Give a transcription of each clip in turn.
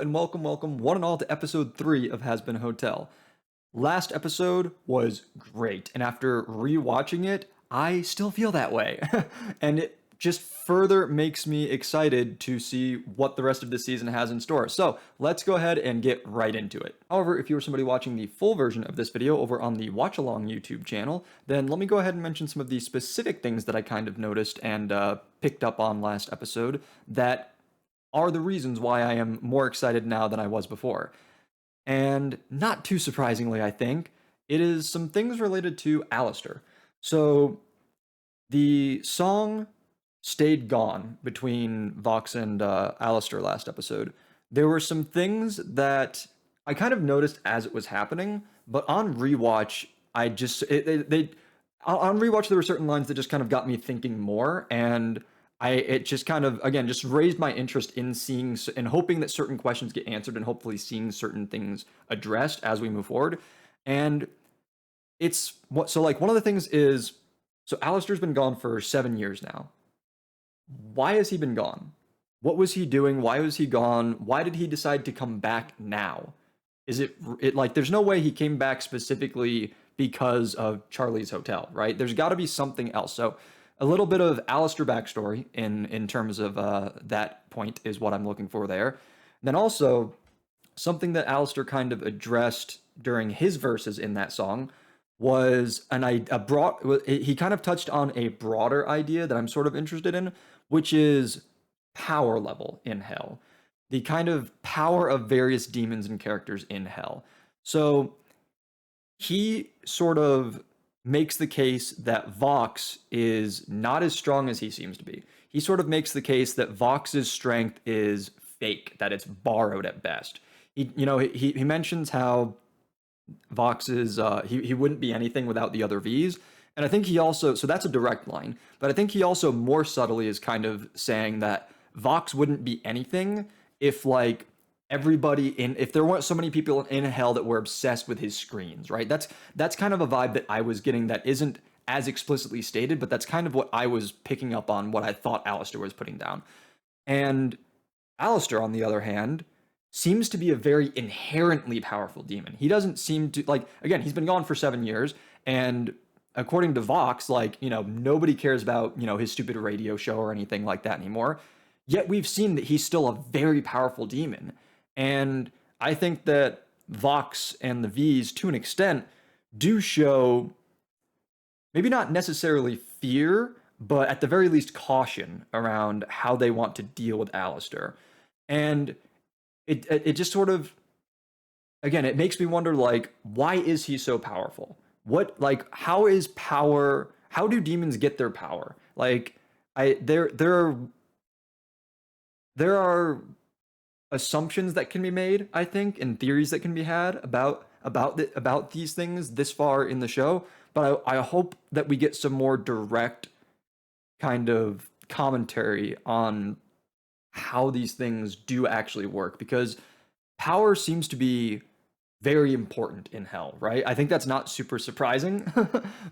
and welcome, one and all, to episode 3 of Hazbin Hotel. Last episode was great, and after rewatching it, I still feel that way. And it just further makes me excited to see what the rest of this season has in store. So let's go ahead and get right into it. However, if you were somebody watching the full version of this video over on the Watchalong YouTube channel, then let me go ahead and mention some of the specific things that I kind of noticed and picked up on last episode that are the reasons why I am more excited now than I was before. And not too surprisingly, I think, it is some things related to Alistair. So the song stayed gone between Vox and Alistair last episode. There were some things that I kind of noticed as it was happening, but on rewatch, on rewatch there were certain lines that just kind of got me thinking more, and it just kind of, again, just raised my interest in seeing and hoping that certain questions get answered and hopefully seeing certain things addressed as we move forward. And one of the things is, so Alistair's been gone for 7 years now. Why has he been gone? What was he doing? Why was he gone? Why did he decide to come back now? Is it like, there's no way he came back specifically because of Charlie's Hotel, right? There's got to be something else. So a little bit of Alistair backstory in terms of that point is what I'm looking for there. Then also, something that Alistair kind of addressed during his verses in that song was he kind of touched on a broader idea that I'm sort of interested in, which is power level in hell. The kind of power of various demons and characters in hell. So he sort of makes the case that Vox is not as strong as he seems to be. He sort of makes the case that Vox's strength is fake, that it's borrowed at best. He mentions how Vox is he wouldn't be anything without the other V's. And I think he also, so that's a direct line, but I think he also more subtly is kind of saying that Vox wouldn't be anything if if there weren't so many people in hell that were obsessed with his screens, right? That's kind of a vibe that I was getting that isn't as explicitly stated, but that's kind of what I was picking up on, what I thought Alistair was putting down. And Alistair, on the other hand, seems to be a very inherently powerful demon. He doesn't seem to, again, he's been gone for 7 years, and according to Vox, nobody cares about, his stupid radio show or anything like that anymore. Yet we've seen that he's still a very powerful demon. And I think that Vox and the V's, to an extent, do show maybe not necessarily fear, but at the very least caution around how they want to deal with Alistair. And it just sort of, again, it makes me wonder, why is he so powerful? How do demons get their power? There are assumptions that can be made, I think, and theories that can be had about these things this far in the show, but I hope that we get some more direct kind of commentary on how these things do actually work, because power seems to be very important in hell, right? I think that's not super surprising,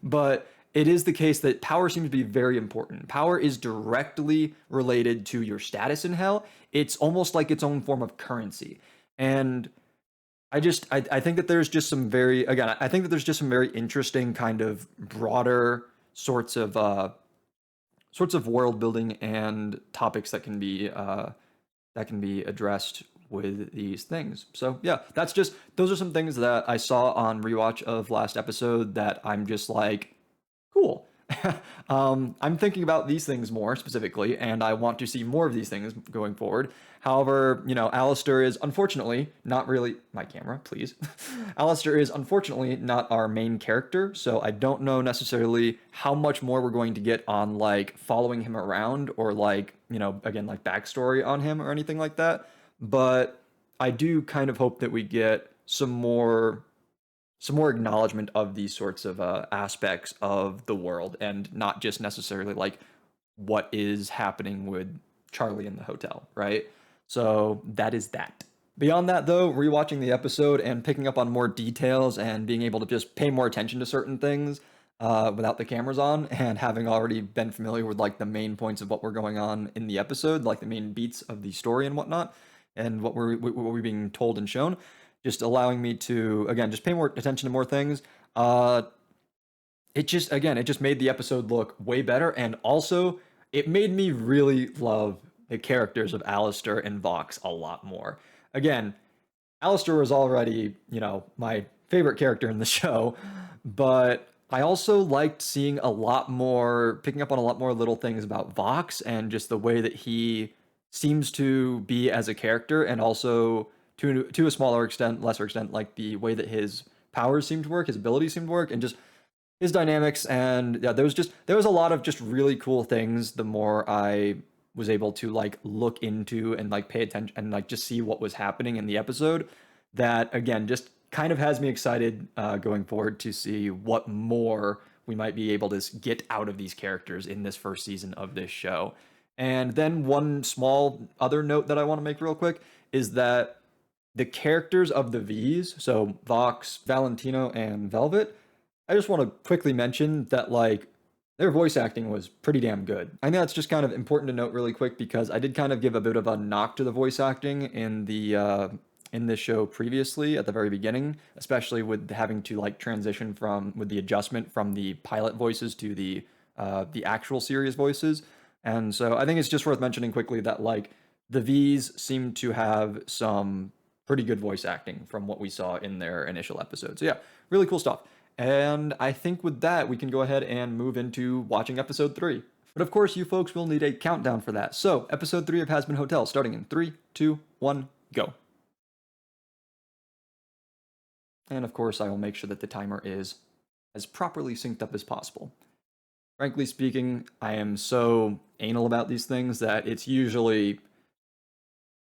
but it is the case that power seems to be very important. Power is directly related to your status in hell. It's almost like its own form of currency. And I think that there's just some very interesting kind of broader sorts of world building and topics that can be addressed with these things. So yeah, those are some things that I saw on rewatch of last episode that I'm just like, cool. I'm thinking about these things more specifically, and I want to see more of these things going forward. However, Alistair is unfortunately not really my camera, please. Alistair is unfortunately not our main character, so I don't know necessarily how much more we're going to get on following him around or backstory on him or anything like that. But I do kind of hope that we get some more acknowledgement of these sorts of aspects of the world, and not just necessarily what is happening with Charlie in the hotel, right? So that is that. Beyond that, though, rewatching the episode and picking up on more details and being able to just pay more attention to certain things without the cameras on, and having already been familiar with the main points of what were going on in the episode, the main beats of the story and whatnot, and what we're being told and shown, just allowing me to again just pay more attention to more things. Uh, it just again it just made the episode look way better, and also it made me really love the characters of Alistair and Vox a lot more. Again, Alistair was already, my favorite character in the show, but I also liked seeing a lot more, picking up on a lot more little things about Vox and just the way that he seems to be as a character, and also to a smaller extent, lesser extent, like the way that his powers seem to work, his abilities seem to work, and just his dynamics. And yeah, there was a lot of just really cool things the more I was able to like look into and like pay attention and like just see what was happening in the episode, that again just kind of has me excited going forward to see what more we might be able to get out of these characters in this first season of this show. And then one small other note that I want to make real quick is that the characters of the V's, so Vox, Valentino, and Velvet, I just want to quickly mention that like their voice acting was pretty damn good. I think that's just kind of important to note really quick, because I did kind of give a bit of a knock to the voice acting in this show previously at the very beginning, especially with having to like transition from with the adjustment from the pilot voices to the actual series voices. And so I think it's just worth mentioning quickly that like the V's seem to have some pretty good voice acting from what we saw in their initial episodes. So yeah, really cool stuff. And I think with that, we can go ahead and move into watching episode 3. But of course, you folks will need a countdown for that. So, episode 3 of Hazbin Hotel, starting in 3, 2, 1, go. And of course, I will make sure that the timer is as properly synced up as possible. Frankly speaking, I am so anal about these things that it's usually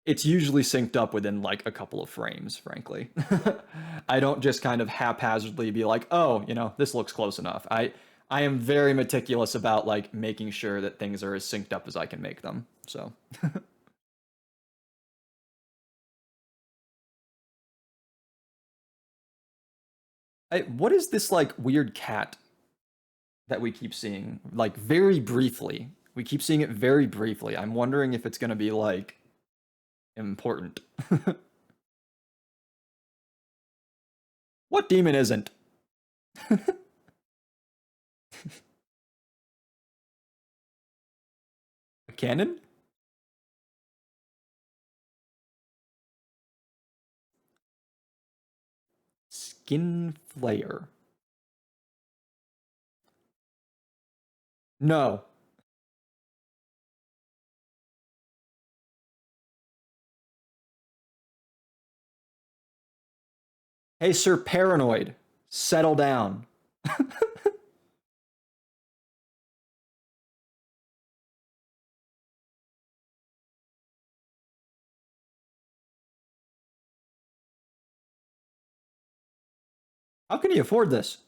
synced up within like a couple of frames, frankly. I don't just kind of haphazardly be like, oh, this looks close enough. I am very meticulous about like making sure that things are as synced up as I can make them. So what is this like weird cat that we keep seeing? Like very briefly. We keep seeing it very briefly. I'm wondering if it's gonna be like important. What demon isn't? A cannon? Skin flayer. No. Hey, Sir Paranoid, settle down. How can he afford this?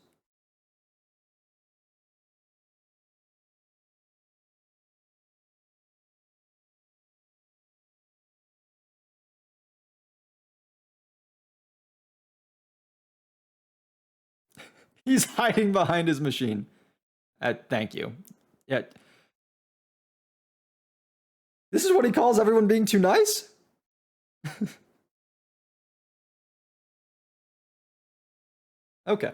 He's hiding behind his machine. Thank you. Yeah, this is what he calls everyone being too nice? Okay.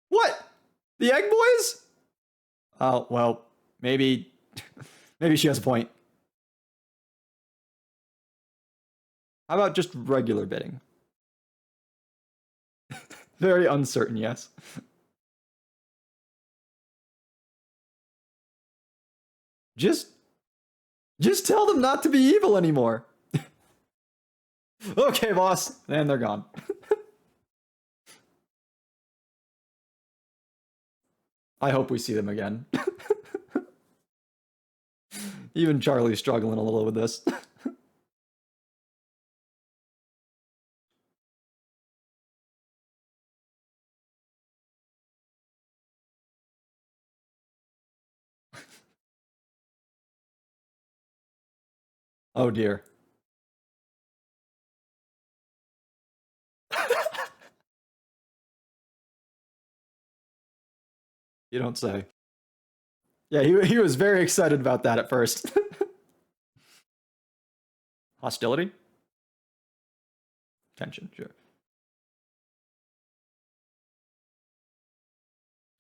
What? The Egg Boys? Oh, well, maybe maybe she has a point. How about just regular bidding? Very uncertain, yes. Just just tell them not to be evil anymore. Okay, boss. And they're gone. I hope we see them again. Even Charlie's struggling a little with this. Oh dear. You don't say. Yeah, he was very excited about that at first. Hostility? Tension, sure.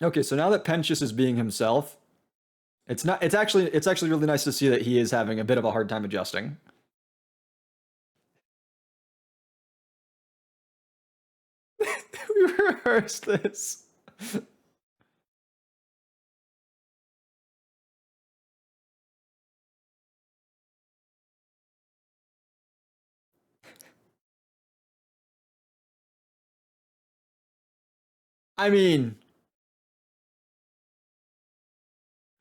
Okay, so now that Pentious is being himself, it's not it's actually really nice to see that he is having a bit of a hard time adjusting. We rehearsed this. I mean,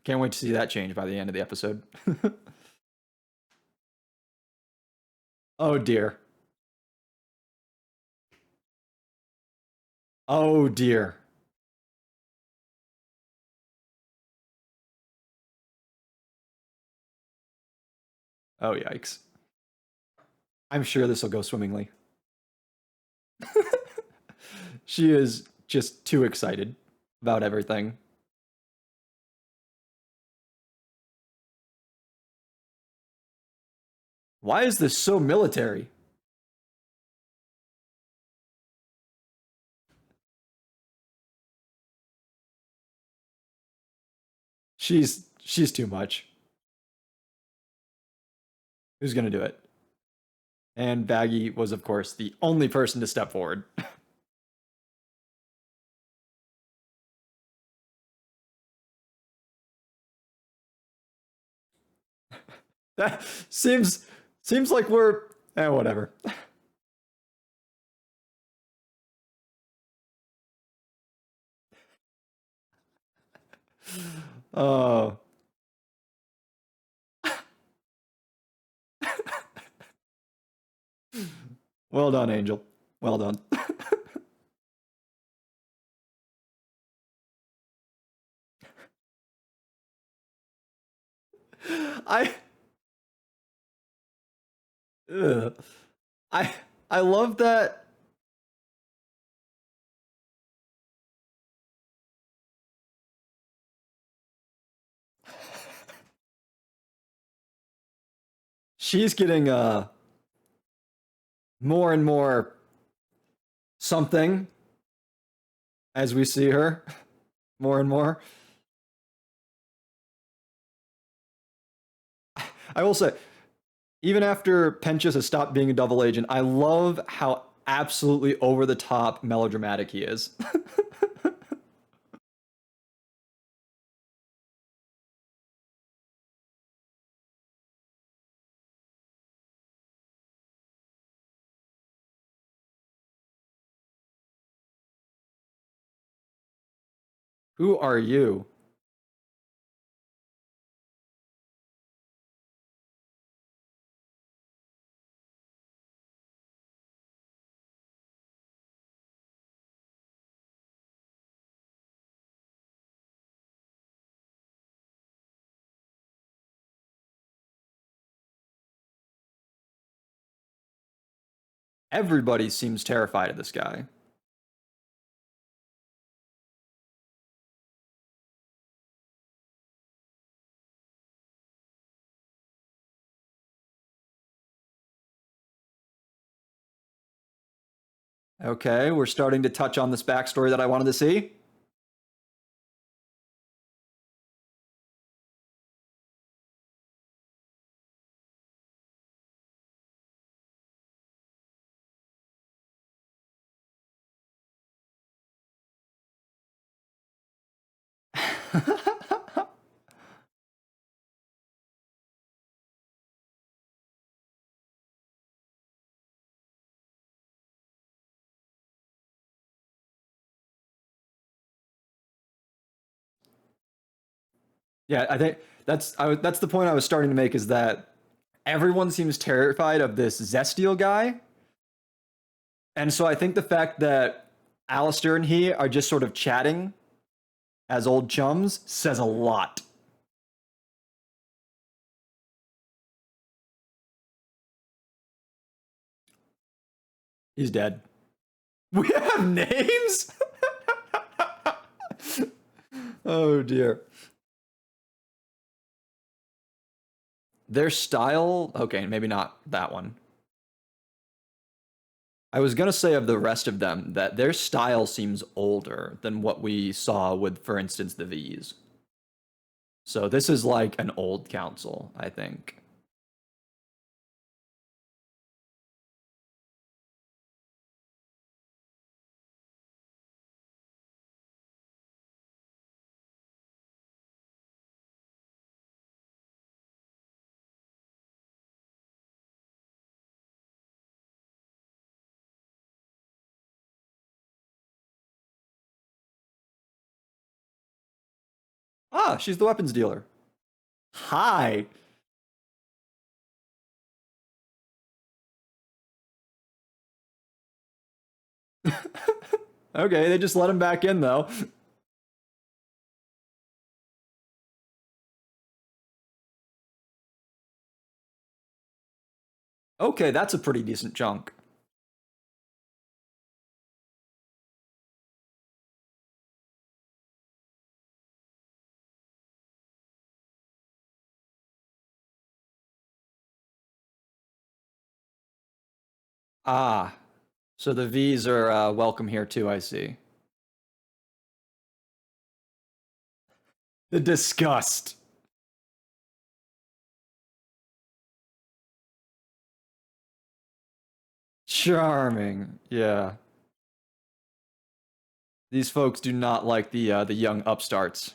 can't wait to see that change by the end of the episode. Oh dear. Oh dear. Oh yikes. I'm sure this will go swimmingly. She is just too excited about everything. Why is this so military? She's too much. Who's gonna do it? And Baggy was, of course, the only person to step forward. That seems like we're whatever. Oh, well done, Angel. Well done. I ugh. I I love that she's getting more and more something as we see her more and more. I will say, even after Pentious has stopped being a double agent, I love how absolutely over the top melodramatic he is. Who are you? Everybody seems terrified of this guy. Okay, we're starting to touch on this backstory that I wanted to see. Yeah, I think that's the point I was starting to make is that everyone seems terrified of this Zestial guy. And so I think the fact that Alistair and he are just sort of chatting as old chums says a lot. He's dead. We have names? Oh dear. Their style, okay, maybe not that one. I was gonna say of the rest of them that their style seems older than what we saw with, for instance, the V's. So this is like an old council, I think. Ah, she's the weapons dealer. Hi. Okay, they just let him back in though. Okay, that's a pretty decent chunk. Ah, so the V's are welcome here too, I see. The disgust. Charming. Yeah. These folks do not like the young upstarts.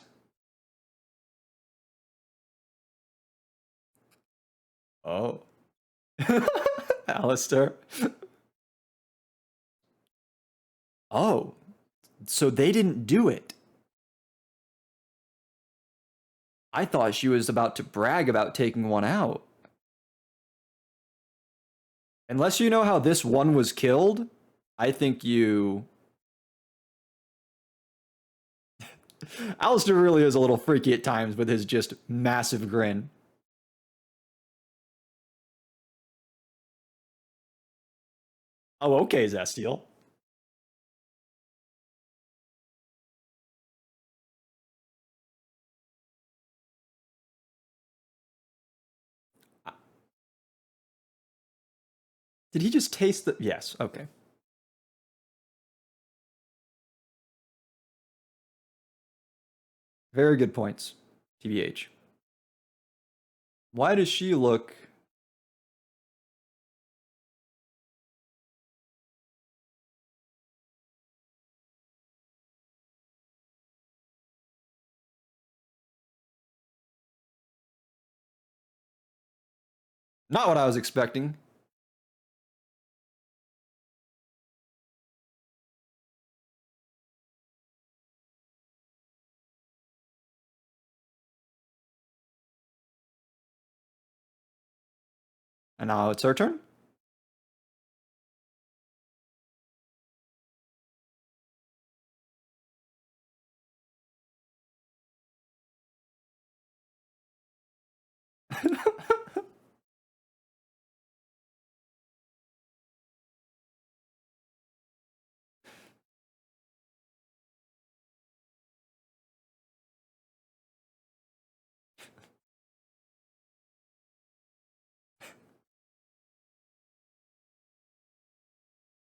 Oh. Alistair. Oh, so they didn't do it. I thought she was about to brag about taking one out. Unless you know how this one was killed, I think you. Alistair really is a little freaky at times with his just massive grin. Oh, okay, Zestiel. Did he just taste the. Yes, okay. Very good points, TBH. Why does she look. Not what I was expecting. And now it's her turn?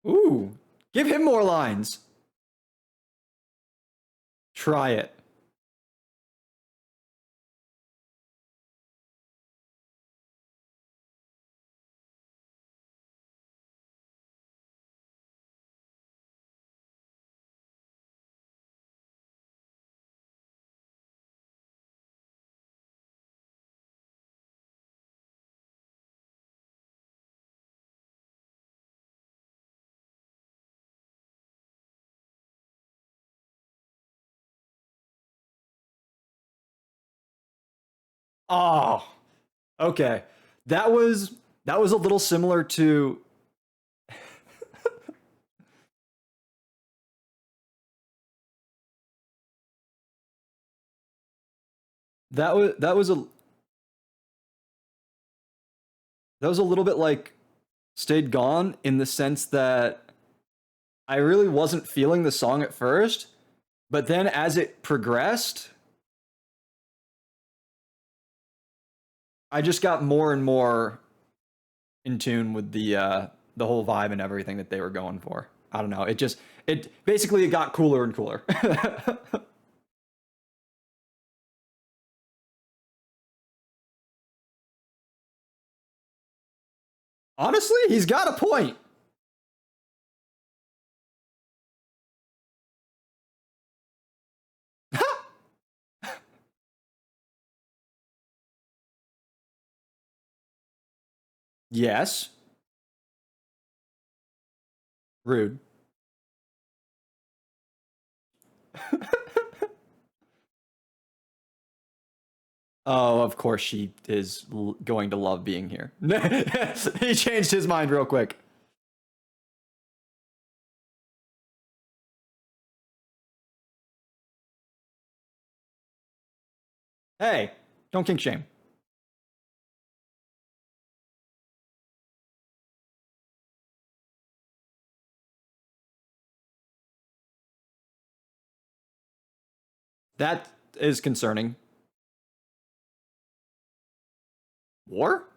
Ooh, give him more lines. Try it. Oh, okay. That was that was a little similar to that was a little bit like Stayed Gone in the sense that I really wasn't feeling the song at first, but then as it progressed, I just got more and more in tune with the whole vibe and everything that they were going for. I don't know. It basically it got cooler and cooler. Honestly, he's got a point. Yes. Rude. Oh, of course she is going to love being here. He changed his mind real quick. Hey, don't kink shame. That is concerning. War?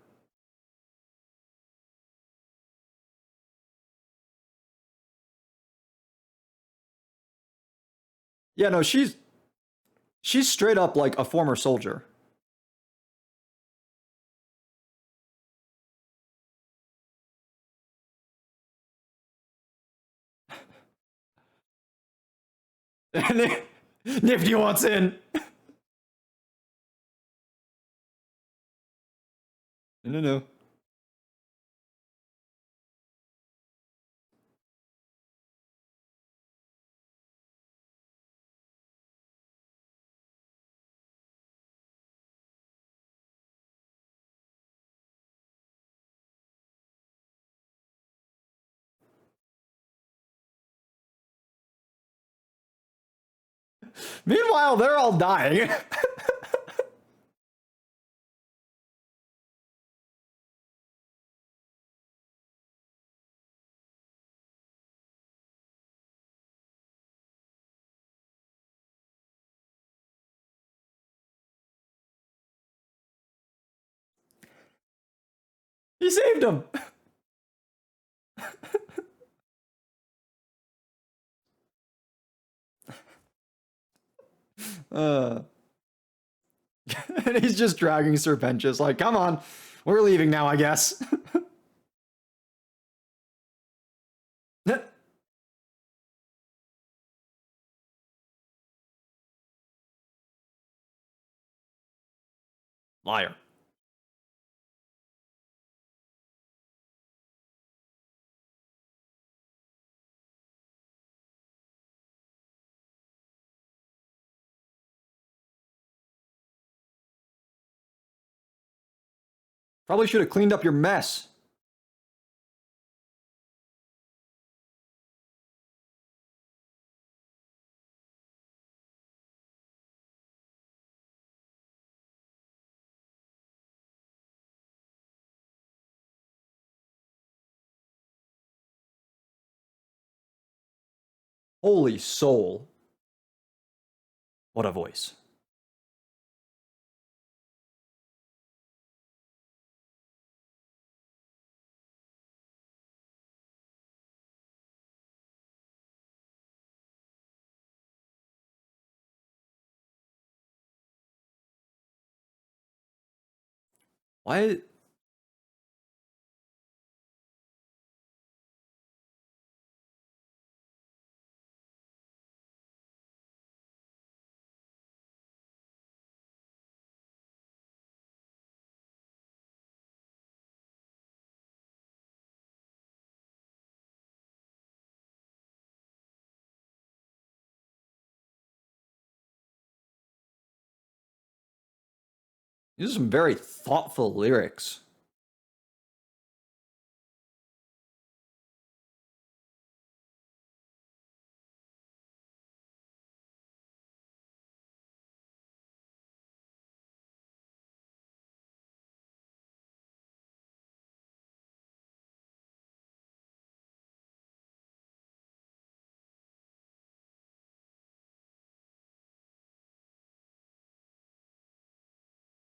Yeah, no, she's straight up like a former soldier. Nifty wants in. No, no, no. Meanwhile, they're all dying. He saved him. Uh, and he's just dragging Serpentius, like, come on, we're leaving now, I guess. Liar. Probably should have cleaned up your mess. Holy soul. What a voice. Why? These are some very thoughtful lyrics.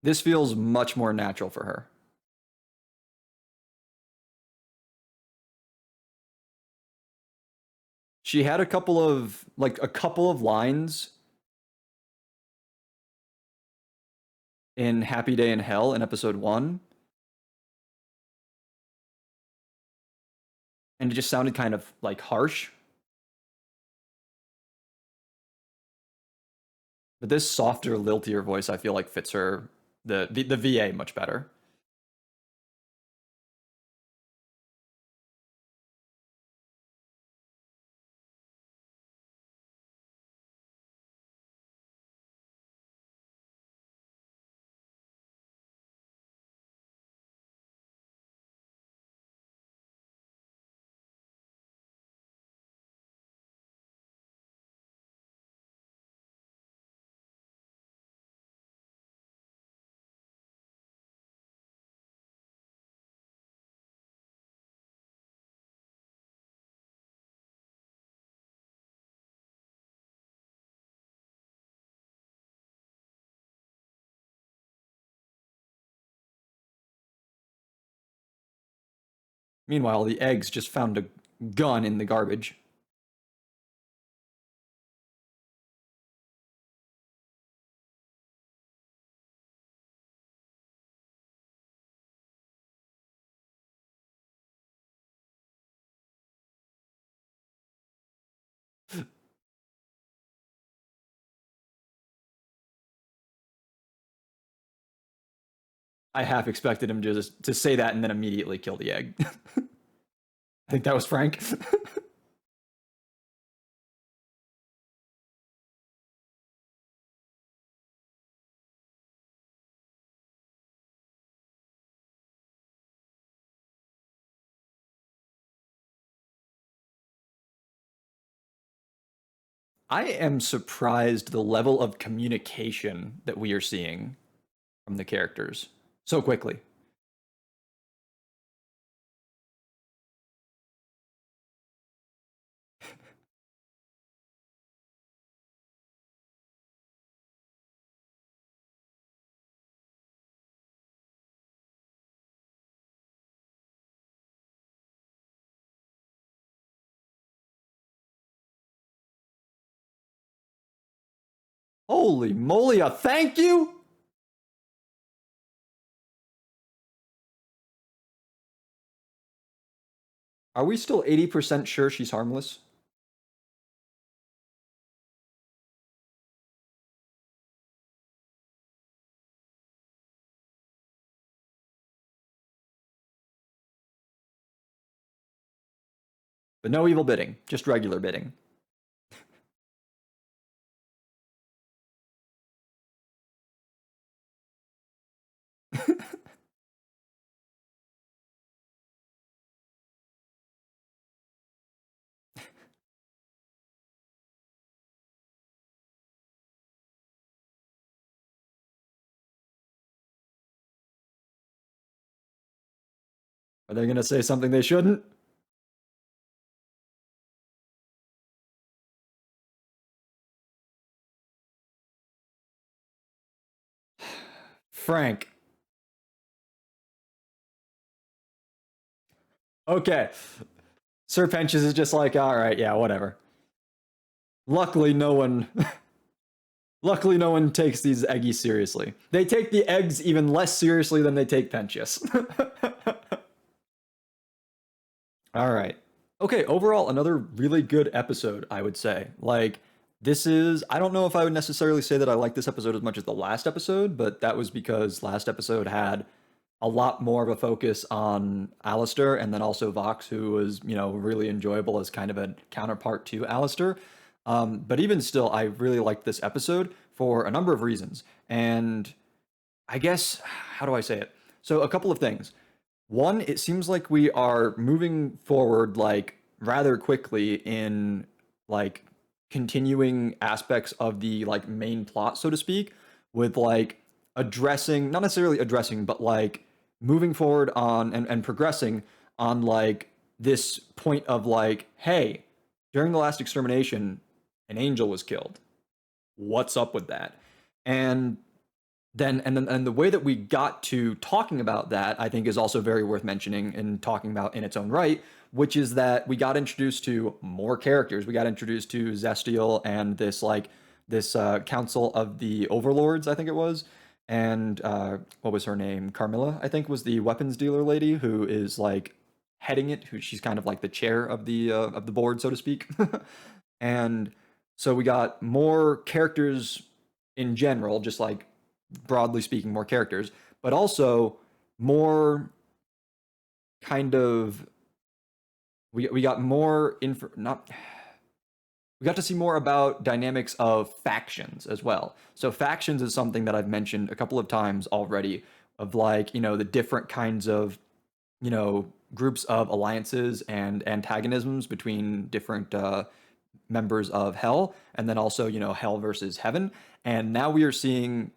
This feels much more natural for her. She had a couple of lines in Happy Day in Hell in episode 1, and it just sounded kind of like harsh. But this softer, liltier voice, I feel like fits her, the VA, much better. Meanwhile, the eggs just found a gun in the garbage. I half expected him just to say that and then immediately kill the egg. I think that was Frank. I am surprised the level of communication that we are seeing from the characters so quickly. Holy moly, a thank you? Are we still 80% sure she's harmless? But no evil bidding, just regular bidding. Are they going to say something they shouldn't? Frank. Okay. Sir Penches is just like, all right, yeah, whatever. Luckily, no one. Luckily, no one takes these eggies seriously. They take the eggs even less seriously than they take Penches. All right. Okay, overall, another really good episode, I would say. Like, this is, I don't know if I would necessarily say that I like this episode as much as the last episode, but that was because last episode had a lot more of a focus on Alistair and then also Vox, who was, really enjoyable as kind of a counterpart to Alistair. But even still, I really liked this episode for a number of reasons. And I guess, how do I say it? So, a couple of things. One, it seems like we are moving forward like rather quickly in like continuing aspects of the like main plot, so to speak, with like addressing, not necessarily addressing, but like moving forward on and progressing on like this point of like, hey, during the last extermination, an angel was killed. What's up with that? And and the way that we got to talking about that, I think, is also very worth mentioning and talking about in its own right, which is that we got introduced to more characters. We got introduced to Zestial and this council of the overlords, I think it was, and what was her name? Carmilla, I think, was the weapons dealer lady who is like heading it. Who she's kind of like the chair of the board, so to speak. And so we got more characters in general, just like broadly speaking, more characters, but also more kind of we got more info not we got to see more about dynamics of factions as well. So factions is something that I've mentioned a couple of times already, of like, the different kinds of, groups of alliances and antagonisms between different members of hell, and then also, hell versus heaven. And now we are seeing,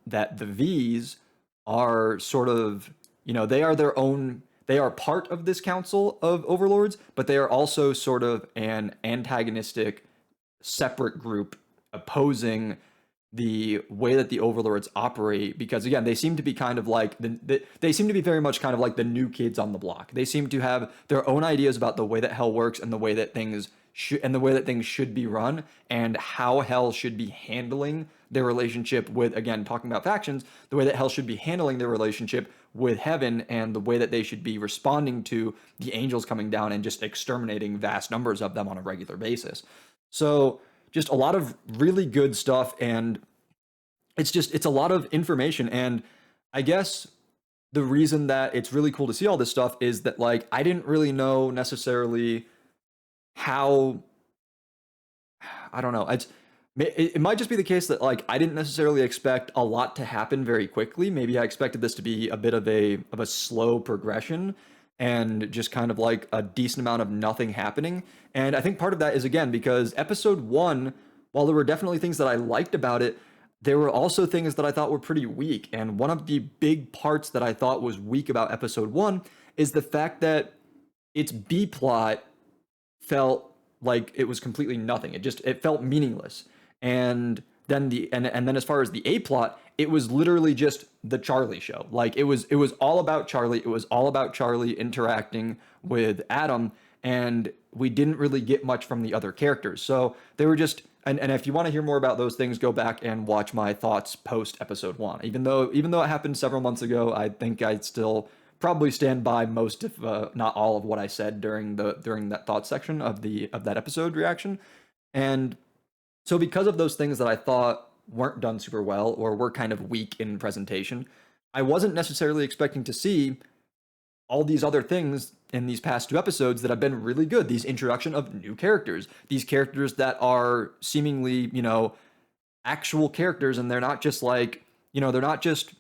that the V's are sort of, they are their own, they are part of this council of overlords, but they are also sort of an antagonistic separate group opposing the way that the overlords operate, because again, they seem to be kind of like they seem to be very much kind of like the new kids on the block. They seem to have their own ideas about the way that hell works and the way that things should be run, and how hell should be handling their relationship with, again, talking about factions, the way that hell should be handling their relationship with heaven, and the way that they should be responding to the angels coming down and just exterminating vast numbers of them on a regular basis. So just a lot of really good stuff, and it's a lot of information. And I guess the reason that it's really cool to see all this stuff is that, like, I didn't really know necessarily how, I don't know, it might just be the case that, like, I didn't necessarily expect a lot to happen very quickly. Maybe I expected this to be a bit of a slow progression, and just kind of like a decent amount of nothing happening. And I think part of that is, again, because episode 1, while there were definitely things that I liked about it, there were also things that I thought were pretty weak. And one of the big parts that I thought was weak about episode 1 is the fact that its B plot felt like it was completely nothing. It felt meaningless. And then then as far as the A plot, it was literally just the Charlie show. Like, it was all about Charlie. It was all about Charlie interacting with Adam, and we didn't really get much from the other characters. So they were just, and if you want to hear more about those things, go back and watch my thoughts post episode 1. Even though it happened several months ago, I think I'd still probably stand by most, if not all, of what I said during that thought section of that episode reaction. And so because of those things that I thought weren't done super well or were kind of weak in presentation, I wasn't necessarily expecting to see all these other things in these past 2 episodes that have been really good. These introduction of new characters, these characters that are seemingly, actual characters, and they're not just like, they're not just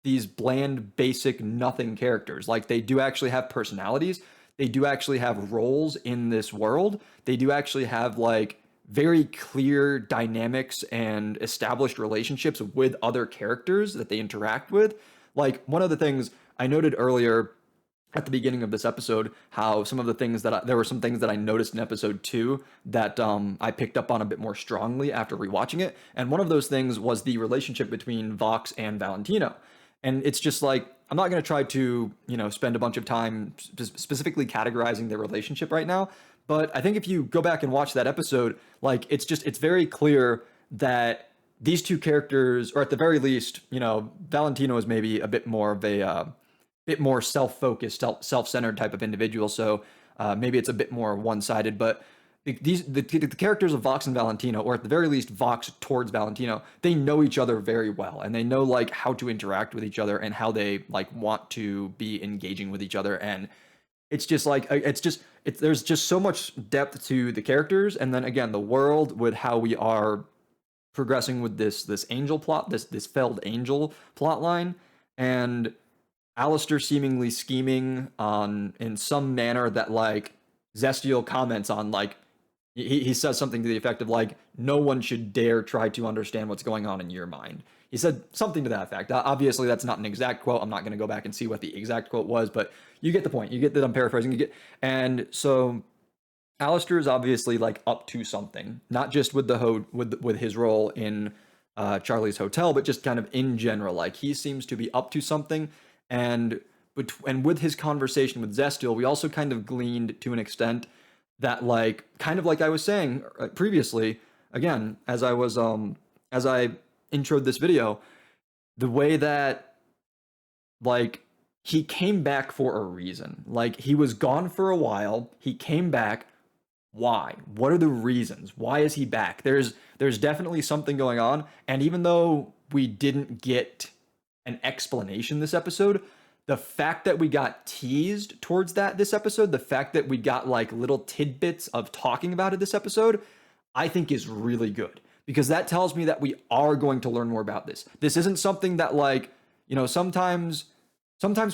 these bland, basic, nothing characters. Like, they do actually have personalities. They do actually have roles in this world. They do actually have, like, very clear dynamics and established relationships with other characters that they interact with. Like, one of the things I noted earlier at the beginning of this episode, how some of the things there were some things that I noticed in episode 2 that I picked up on a bit more strongly after rewatching it. And one of those things was the relationship between Vox and Valentino. And it's just like, I'm not going to try to, spend a bunch of time specifically categorizing their relationship right now. But I think if you go back and watch that episode, like, it's very clear that these 2 characters, or at the very least, Valentino is maybe a bit more of a bit more self-focused, self-centered type of individual. So maybe it's a bit more one-sided, but the characters of Vox and Valentino, or at the very least Vox towards Valentino, they know each other very well, and they know, like, how to interact with each other and how they, like, want to be engaging with each other. And it's just like, there's just so much depth to the characters, and then again, the world, with how we are progressing with this angel plot, this failed angel plot line, and Alistair seemingly scheming on in some manner that, like, Zestial comments on. Like, he says something to the effect of, like, no one should dare try to understand what's going on in your mind. He said something to that effect. Obviously, that's not an exact quote. I'm not going to go back and see what the exact quote was, but you get the point. You get that I'm paraphrasing. And so Alistair is obviously, like, up to something, not just with with his role in Charlie's hotel, but just kind of in general. Like he seems to be up to something, and and with his conversation with Zestiel, we also kind of gleaned to an extent that like kind of like I was saying previously, again as I introed this video, the way that like he came back for a reason. Like he was gone for a while, he came back. Why? What are the reasons? Why is he back? There's definitely something going on, and even though we didn't get an explanation this episode, the fact that we got teased towards that this episode, the fact that we got like little tidbits of talking about it this episode, I think is really good because that tells me that we are going to learn more about this. This isn't something that like, sometimes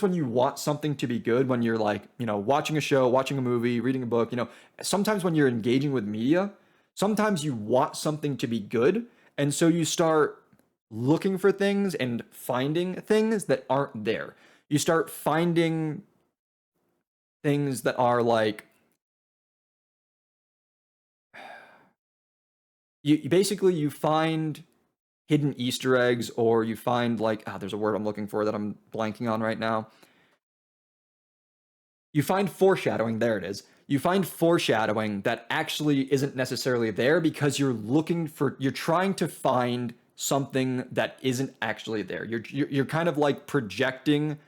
when you want something to be good, when you're like, watching a show, watching a movie, reading a book, sometimes when you're engaging with media, sometimes you want something to be good. And so you start looking for things and finding things that aren't there. You start finding things that are like, you find hidden Easter eggs, or you find like, there's a word I'm looking for that I'm blanking on right now. You find foreshadowing, there it is. You find foreshadowing that actually isn't necessarily there because you're trying to find something that isn't actually there. You're kind of like projecting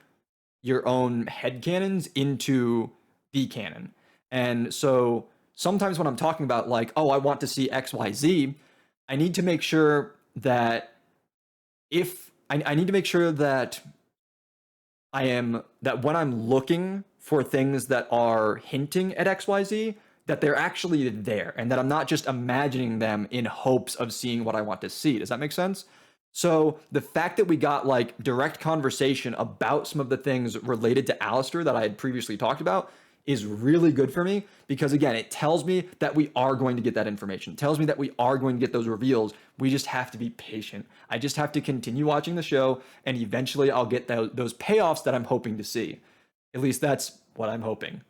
your own headcanons into the canon. And so sometimes when I'm talking about like, oh, I want to see XYZ, I need to make sure that I need to make sure that that when I'm looking for things that are hinting at XYZ, that they're actually there and that I'm not just imagining them in hopes of seeing what I want to see. Does that make sense? So the fact that we got like direct conversation about some of the things related to Alistair that I had previously talked about is really good for me because again, it tells me that we are going to get that information. It tells me that we are going to get those reveals. We just have to be patient. I just have to continue watching the show and eventually I'll get those payoffs that I'm hoping to see. At least that's what I'm hoping.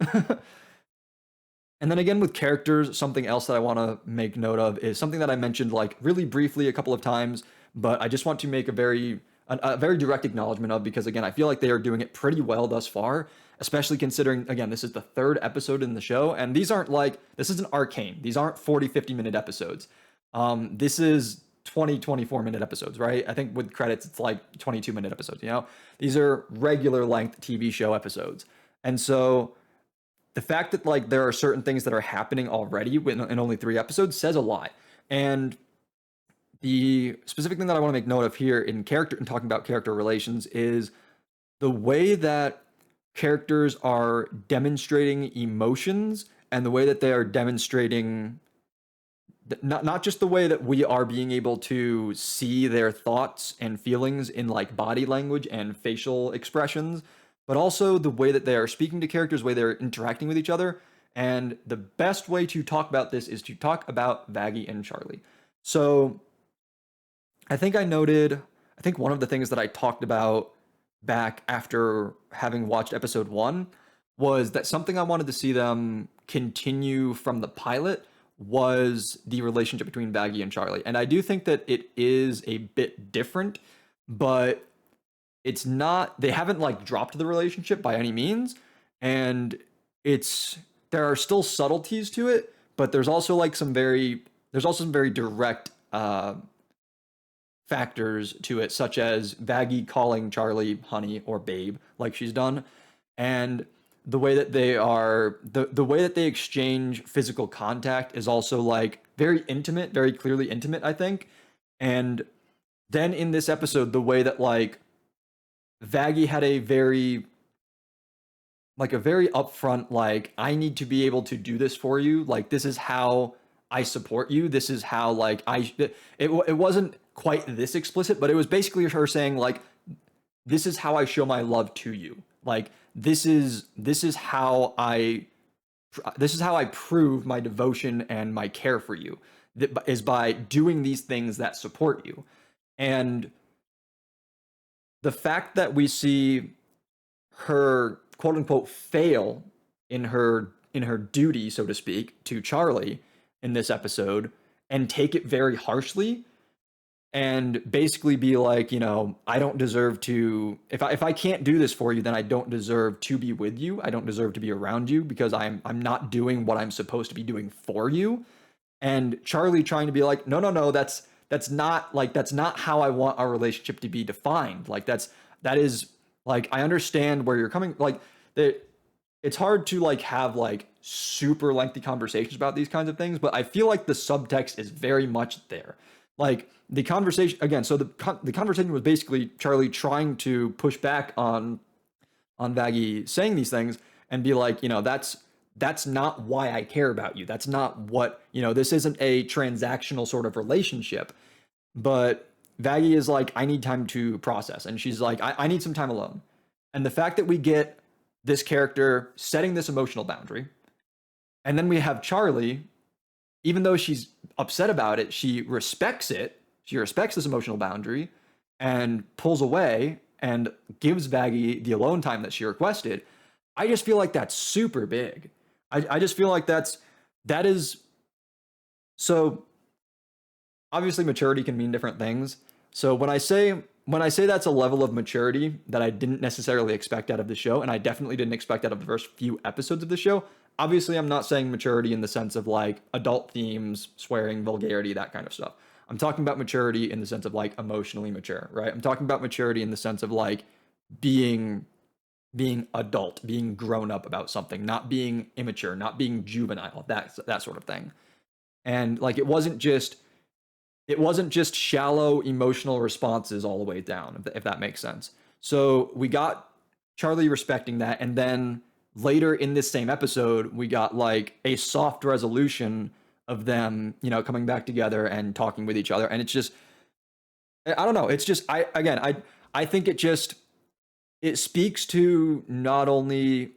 And then again with characters, something else that I want to make note of is something that I mentioned like really briefly a couple of times, but I just want to make a very direct acknowledgement of because again, I feel like they are doing it pretty well thus far, especially considering again, this is the third episode in the show and this isn't Arcane. These aren't 40, 50-minute episodes. This is 20, 24-minute episodes, right? I think with credits, it's like 22-minute episodes, These are regular length TV show episodes. And so the fact that like there are certain things that are happening already in only 3 episodes says a lot. And the specific thing that I want to make note of here in talking about character relations is the way that characters are demonstrating emotions and the way that they are demonstrating not just the way that we are being able to see their thoughts and feelings in like body language and facial expressions, but also the way that they are speaking to characters, the way they're interacting with each other. And the best way to talk about this is to talk about Vaggie and Charlie. So I think one of the things that I talked about back after having watched episode 1 was that something I wanted to see them continue from the pilot was the relationship between Vaggie and Charlie. And I do think that it is a bit different, but it's not, they haven't like dropped the relationship by any means. And there are still subtleties to it, but there's also some very direct factors to it, such as Vaggie calling Charlie honey or babe, like she's done. And the way that the way that they exchange physical contact is also like very intimate, very clearly intimate, I think. And then in this episode, the way that like Vaggie had a very upfront, like, I need to be able to do this for you. Like, this is how I support you. This is how like it wasn't quite this explicit, but it was basically her saying like, this is how I show my love to you. Like, this is how I prove my devotion and my care for you, that is by doing these things that support you. And the fact that we see her quote unquote fail in her duty, so to speak, to Charlie in this episode and take it very harshly, and basically be like, I don't deserve to, if I can't do this for you, then I don't deserve to be with you. I don't deserve to be around you because I'm not doing what I'm supposed to be doing for you. And Charlie trying to be like, no, no, no, that's not how I want our relationship to be defined. Like that is like, I understand where you're coming, like that. It's hard to like have like super lengthy conversations about these kinds of things, but I feel like the subtext is very much there. Like the conversation again, so the conversation was basically Charlie trying to push back on Vaggie saying these things and be like, that's not why I care about you. That's not what, this isn't a transactional sort of relationship. But Vaggie is like, I need time to process. And she's like, I need some time alone. And the fact that we get this character setting this emotional boundary, and then we have Charlie, even though she's upset about it, she respects it. She respects this emotional boundary and pulls away and gives Vaggie the alone time that she requested. I just feel like that's super big. I just feel like that is so obviously maturity can mean different things. So when I say that's a level of maturity that I didn't necessarily expect out of the show, and I definitely didn't expect out of the first few episodes of the show, obviously I'm not saying maturity in the sense of like adult themes, swearing, vulgarity, that kind of stuff. I'm talking about maturity in the sense of like emotionally mature, right? I'm talking about maturity in the sense of like being being adult, being grown up about something, not being immature, not being juvenile, that sort of thing. And like it wasn't just shallow emotional responses all the way down, if that makes sense. So we got Charlie respecting that, and then later in this same episode, we got like a soft resolution of them, coming back together and talking with each other. And it's just, I don't know. It's just, I think it speaks to not only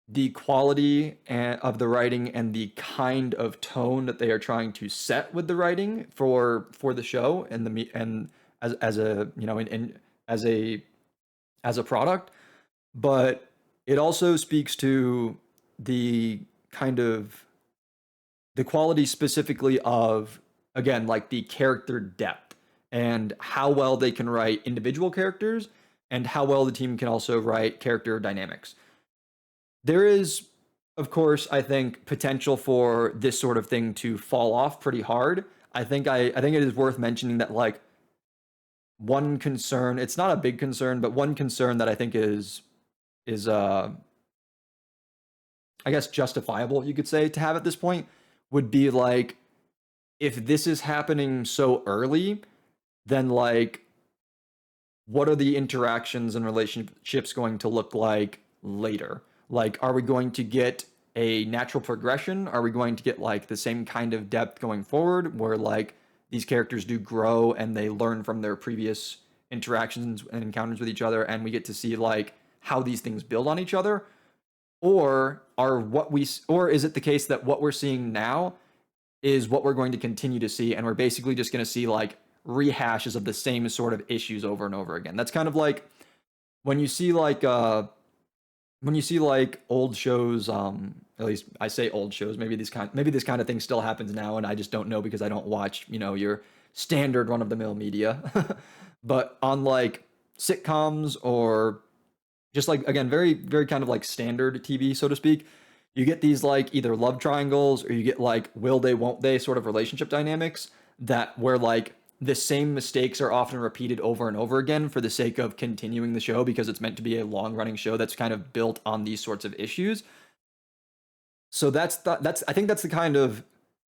the quality of the writing and the kind of tone that they are trying to set with the writing for the show and as a as a product, but it also speaks to the kind of the quality specifically of, again, like the character depth and how well they can write individual characters and how well the team can also write character dynamics. There is, of course, I think potential for this sort of thing to fall off pretty hard. I think it is worth mentioning that like one concern, it's not a big concern, but one concern that I think is I guess justifiable, you could say, to have at this point would be like if this is happening so early, then like what are the interactions and relationships going to look like later? Like, are we going to get a natural progression? Are we going to get like the same kind of depth going forward where like these characters do grow and they learn from their previous interactions and encounters with each other and we get to see like how these things build on each other? Or is it the case that what we're seeing now is what we're going to continue to see and we're basically just going to see like rehashes of the same sort of issues over and over again? That's kind of like when you see like old shows, at least I say old shows, maybe this kind of thing still happens now and I just don't know because I don't watch, your standard run of the mill media. But on like sitcoms or just like, again, very very kind of like standard TV, so to speak, you get these like either love triangles or you get like will they won't they sort of relationship dynamics that where like the same mistakes are often repeated over and over again for the sake of continuing the show because it's meant to be a long running show that's kind of built on these sorts of issues. So that's I think that's the kind of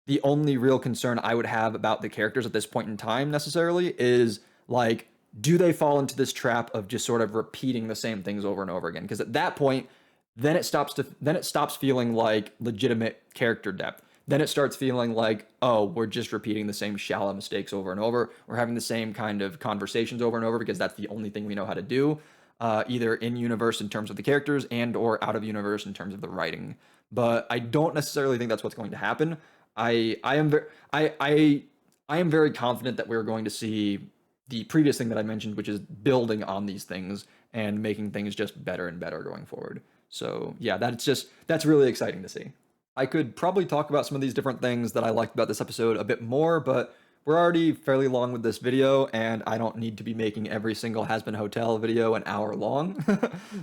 the only real concern I would have about the characters at this point in time necessarily is like, do they fall into this trap of just sort of repeating the same things over and over again? Because at that point, then it stops feeling like legitimate character depth. Then it starts feeling like, oh, we're just repeating the same shallow mistakes over and over. We're having the same kind of conversations over and over because that's the only thing we know how to do, either in universe in terms of the characters and or out of universe in terms of the writing. But I don't necessarily think that's what's going to happen. I am very I am very confident that we're going to see the previous thing that I mentioned, which is building on these things and making things just better and better going forward. So yeah, that's really exciting to see. I could probably talk about some of these different things that I liked about this episode a bit more, but we're already fairly long with this video, and I don't need to be making every single Hazbin Hotel video an hour long.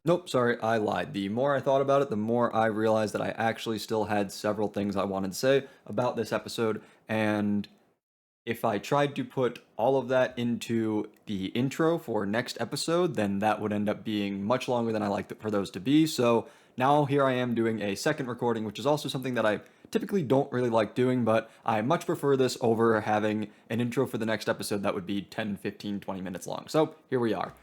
Nope, sorry, I lied. The more I thought about it, the more I realized that I actually still had several things I wanted to say about this episode, and if I tried to put all of that into the intro for next episode, then that would end up being much longer than I like for those to be. So now here I am doing a second recording, which is also something that I typically don't really like doing, but I much prefer this over having an intro for the next episode that would be 10, 15, 20 minutes long. So here we are.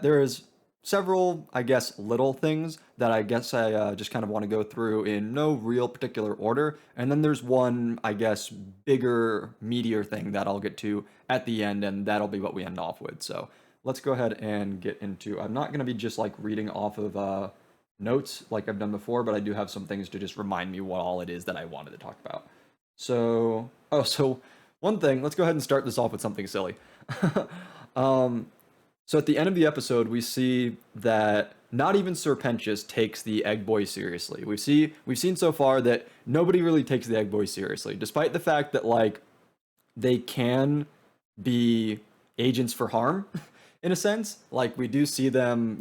There's several, I guess, little things that I guess I just kind of want to go through in no real particular order. And then there's one, I guess, bigger, meatier thing that I'll get to at the end, and that'll be what we end off with. So let's go ahead and get into, I'm not going to be just like reading off of notes like I've done before, but I do have some things to just remind me what all it is that I wanted to talk about. So one thing, let's go ahead and start this off with something silly. So at the end of the episode, we see that not even Sir Pentious takes the Egg Boy seriously. We've seen so far that nobody really takes the Egg Boy seriously, despite the fact that like they can be agents for harm, in a sense. Like we do see them,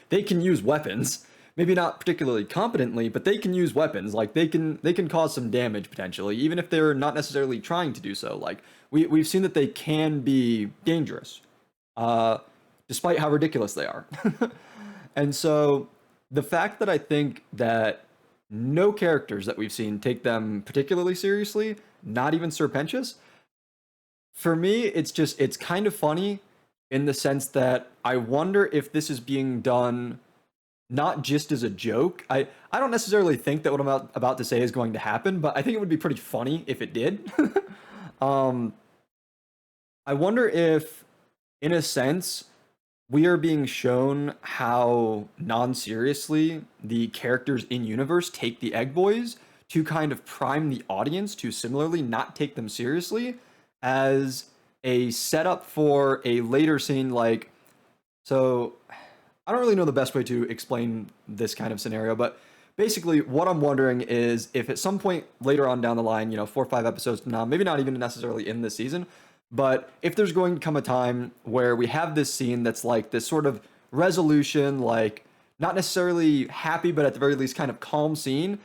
they can use weapons, maybe not particularly competently, but they can use weapons. Like they can cause some damage potentially, even if they're not necessarily trying to do so. Like we've seen that they can be dangerous. Despite how ridiculous they are. And so the fact that I think that no characters that we've seen take them particularly seriously, not even Sir Pentious, for me, it's kind of funny in the sense that I wonder if this is being done not just as a joke. I don't necessarily think that what I'm about to say is going to happen, but I think it would be pretty funny if it did. I wonder if, in a sense, we are being shown how non-seriously the characters in universe take the Egg Boys to kind of prime the audience to similarly not take them seriously as a setup for a later scene. Like, so I don't really know the best way to explain this kind of scenario, but basically what I'm wondering is if at some point later on down the line, 4 or 5 episodes from now, maybe not even necessarily in this season, but if there's going to come a time where we have this scene that's like this sort of resolution, like not necessarily happy, but at the very least kind of calm scene,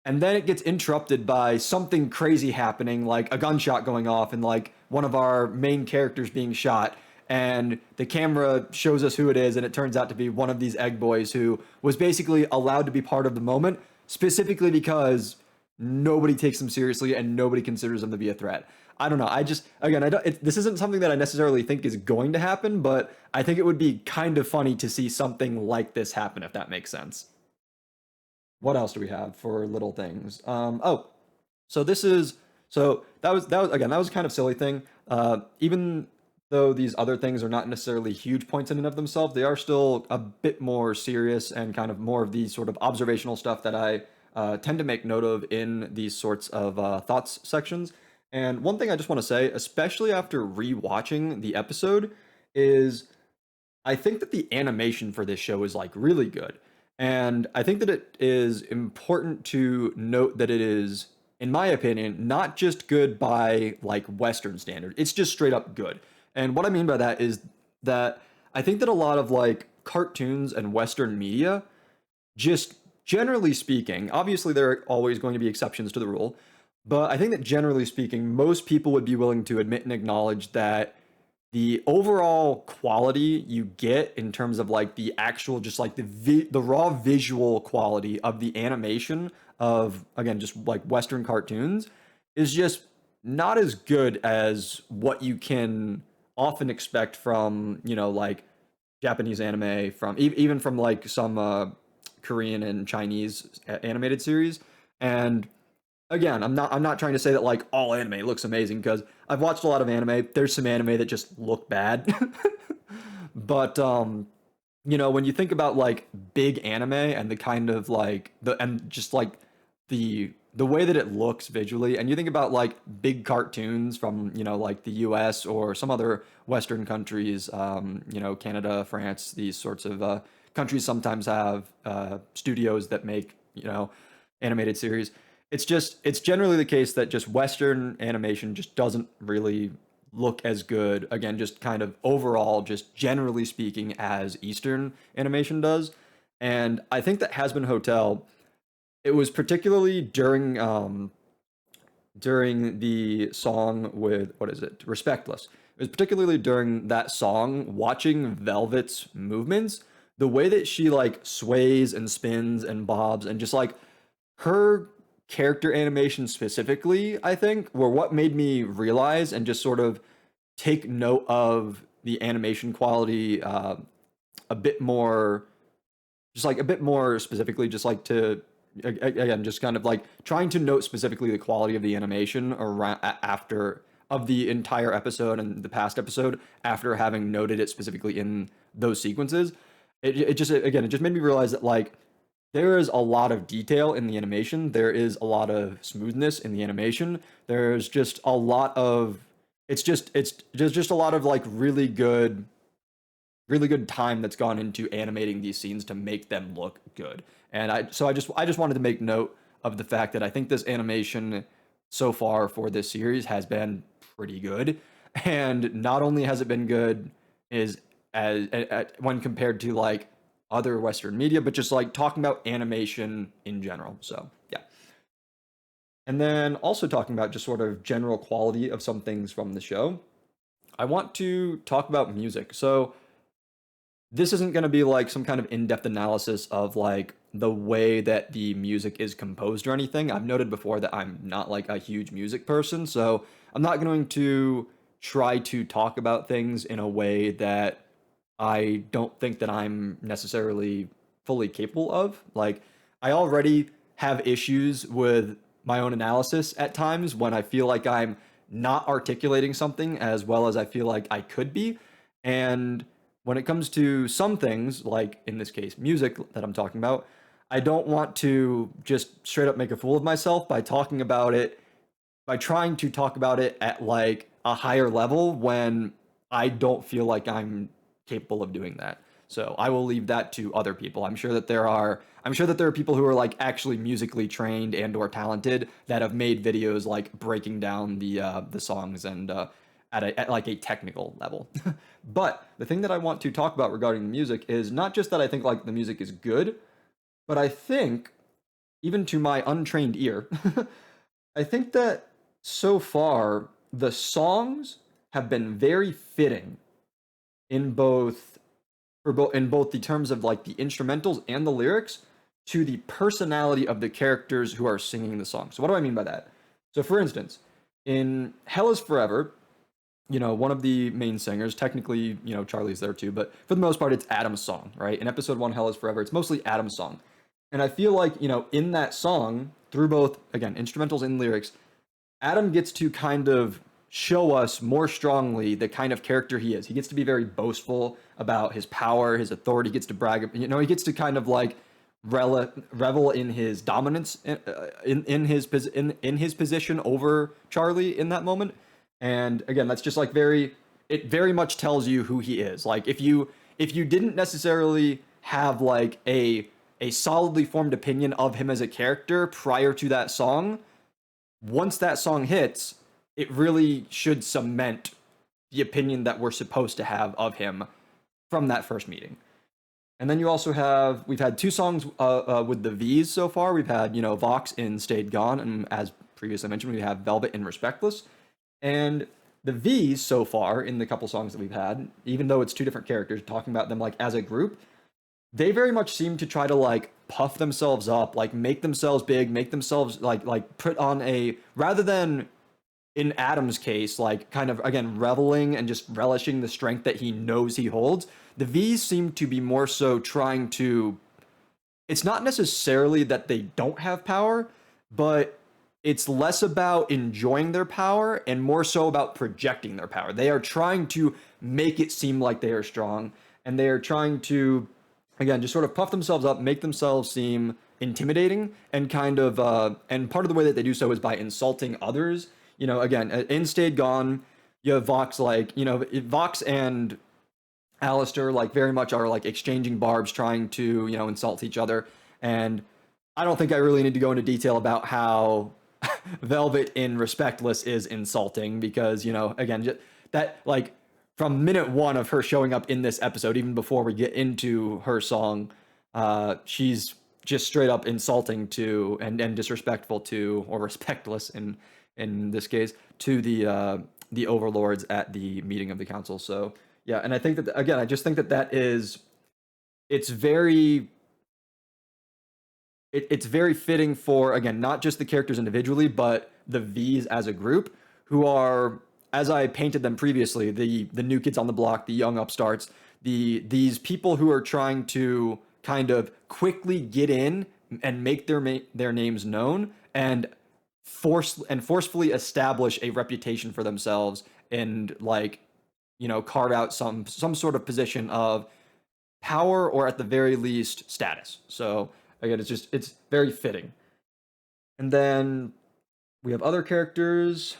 and then it gets interrupted by something crazy happening, like a gunshot going off and like one of our main characters being shot, and the camera shows us who it is, and it turns out to be one of these Egg Boys who was basically allowed to be part of the moment, specifically because nobody takes them seriously and nobody considers them to be a threat. I don't know. This isn't something that I necessarily think is going to happen, but I think it would be kind of funny to see something like this happen, if that makes sense. What else do we have for little things? So that was kind of silly thing. Even though these other things are not necessarily huge points in and of themselves, they are still a bit more serious and kind of more of these sort of observational stuff that I tend to make note of in these sorts of thoughts sections. And one thing I just want to say, especially after rewatching the episode, is I think that the animation for this show is like really good. And I think that it is important to note that it is, in my opinion, not just good by like Western standard. It's just straight up good. And what I mean by that is that I think that a lot of like cartoons and Western media, just generally speaking, obviously there are always going to be exceptions to the rule, but I think that generally speaking, most people would be willing to admit and acknowledge that the overall quality you get in terms of like the actual, just like the raw visual quality of the animation of, again, just like Western cartoons is just not as good as what you can often expect from, like Japanese anime, from even from like some Korean and Chinese animated series. And again, I'm not trying to say that like all anime looks amazing, because I've watched a lot of anime. There's some anime that just look bad. But when you think about like big anime and the kind of like the way that it looks visually, and you think about like big cartoons from, like the US or some other Western countries, Canada, France, these sorts of countries sometimes have studios that make, animated series. it's generally the case that just Western animation just doesn't really look as good, again, just kind of overall, just generally speaking, as Eastern animation does. And I think that Hazbin Hotel, it was particularly during the song with, what is it, Respectless. It was particularly during that song, watching Velvet's movements, the way that she like sways and spins and bobs, and just like her character animation specifically, I think, were what made me realize and just sort of take note of the animation quality a bit more, just like a bit more specifically, just like to again, just kind of like trying to note specifically the quality of the animation around after of the entire episode and the past episode after having noted it specifically in those sequences. It just, again, it just made me realize that like there is a lot of detail in the animation. There is a lot of smoothness in the animation. There's just a lot of, it's there's just a lot of like really good time that's gone into animating these scenes to make them look good. And I just wanted to make note of the fact that I think this animation so far for this series has been pretty good. And not only has it been good is as when compared to like other Western media, but just like talking about animation in general. So yeah. And then also talking about just sort of general quality of some things from the show. I want to talk about music. So this isn't going to be like some kind of in-depth analysis of like the way that the music is composed or anything. I've noted before that I'm not like a huge music person, so I'm not going to try to talk about things in a way that I don't think that I'm necessarily fully capable of. Like, I already have issues with my own analysis at times when I feel like I'm not articulating something as well as I feel like I could be. And when it comes to some things, like in this case, music that I'm talking about, I don't want to just straight up make a fool of myself by talking about it, by trying to talk about it at like a higher level when I don't feel like I'm capable of doing that. So I will leave that to other people. I'm sure that there are people who are like actually musically trained and or talented that have made videos like breaking down the songs and at like a technical level. But the thing that I want to talk about regarding the music is not just that I think like the music is good, but I think, even to my untrained ear, I think that so far the songs have been very fitting in both in both the terms of like the instrumentals and the lyrics to the personality of the characters who are singing the song. So what do I mean by that? So for instance, in Hell is Forever, one of the main singers, technically, Charlie's there too, but for the most part, it's Adam's song, right? In episode one, Hell is Forever, it's mostly Adam's song. And I feel like, in that song, through both, again, instrumentals and lyrics, Adam gets to kind of show us more strongly the kind of character he is. He gets to be very boastful about his power, his authority, he gets to brag, he gets to kind of like revel in his dominance in his position over Charlie in that moment. And again, that's just like it very much tells you who he is. Like if you didn't necessarily have like a solidly formed opinion of him as a character prior to that song, once that song hits, it really should cement the opinion that we're supposed to have of him from that first meeting. And then we've had two songs with the V's so far. We've had, Vox in Stayed Gone, and as previously mentioned, we have Velvet in Respectless. And the V's so far in the couple songs that we've had, even though it's two different characters talking about them like as a group, they very much seem to try to like puff themselves up, like make themselves big, make themselves like put on a, rather than in Adam's case, like kind of again reveling and just relishing the strength that he knows he holds. The V's seem to be more so trying to, it's not necessarily that they don't have power, but it's less about enjoying their power and more so about projecting their power. They are trying to make it seem like they are strong, and they are trying to, again, just sort of puff themselves up, make themselves seem intimidating, and kind of, and part of the way that they do so is by insulting others. Again, in Stayed Gone, you have Vox, like, Vox and Alistair, like, very much are, like, exchanging barbs, trying to, insult each other. And I don't think I really need to go into detail about how Velvet in Respectless is insulting because, again, that, like, from minute one of her showing up in this episode, even before we get into her song, she's just straight up insulting to and disrespectful to, or respectless in this case, to the overlords at the meeting of the council. So yeah, and I think that, again, I just think that it's very it's very fitting for, again, not just the characters individually, but the V's as a group, who are, as I painted them previously, the new kids on the block, the young upstarts, these people who are trying to kind of quickly get in and make their names known and forcefully establish a reputation for themselves, and, like, carve out some sort of position of power, or at the very least status. So again, it's very fitting. And then we have other characters.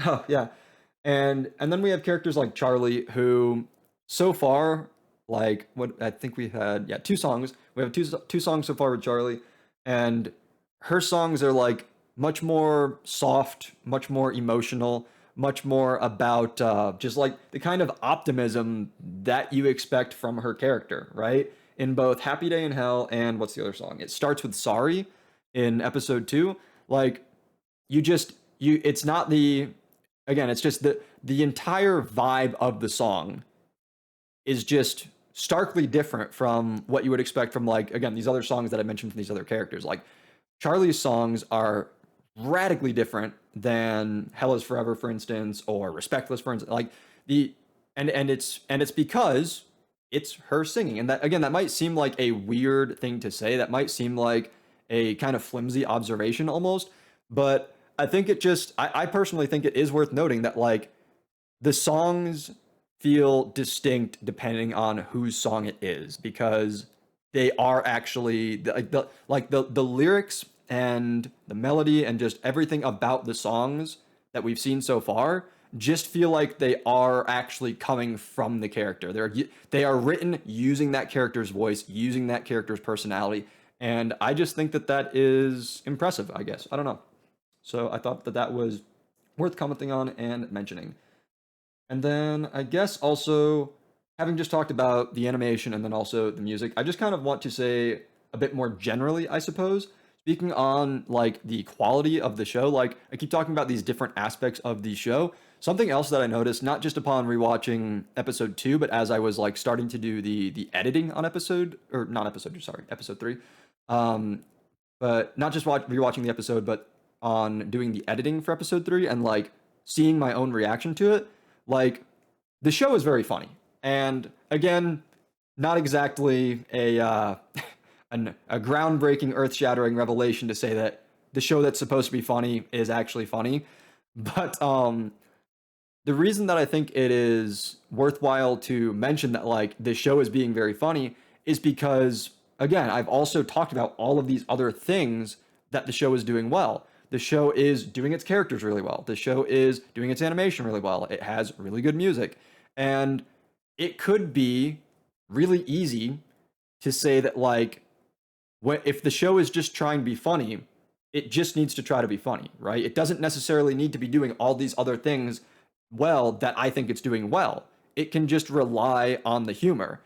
Oh yeah, and then we have characters like Charlie, who so far, like, what I think we had, yeah, two songs. We have two songs so far with Charlie, and her songs are like much more soft, much more emotional, much more about just like the kind of optimism that you expect from her character, right? In both Happy Day in Hell and what's the other song? It starts with Sorry in episode 2. Like, it's not the, again, it's just the entire vibe of the song is just starkly different from what you would expect from, like, again, these other songs that I mentioned from these other characters. Like, Charlie's songs are radically different than Hell is Forever, for instance, or Respectless, for instance. Like, it's because it's her singing. And that, again, that might seem like a weird thing to say. That might seem like a kind of flimsy observation almost, but I think I personally think it is worth noting that, like, the songs feel distinct depending on whose song it is, because they are actually the lyrics and the melody and just everything about the songs that we've seen so far just feel like they are actually coming from the character. They are written using that character's voice, using that character's personality, and I just think that is impressive, I guess. I don't know. So I thought that was worth commenting on and mentioning. And then I guess also, having just talked about the animation and then also the music, I just kind of want to say a bit more generally, I suppose. Speaking on, like, the quality of the show, like, I keep talking about these different aspects of the show. Something else that I noticed, not just upon rewatching episode 2, but as I was, like, starting to do the editing on episode 3. Um, but not just rewatching the episode, but on doing the editing for episode 3 and, like, seeing my own reaction to it. Like, the show is very funny, and again, not exactly a groundbreaking, earth-shattering revelation to say that the show that's supposed to be funny is actually funny. But the reason that I think it is worthwhile to mention that, like, the show is being very funny is because, again, I've also talked about all of these other things that the show is doing well. The show is doing its characters really well. The show is doing its animation really well. It has really good music. And it could be really easy to say that, like, if the show is just trying to be funny, it just needs to try to be funny, right? It doesn't necessarily need to be doing all these other things well that I think it's doing well. It can just rely on the humor.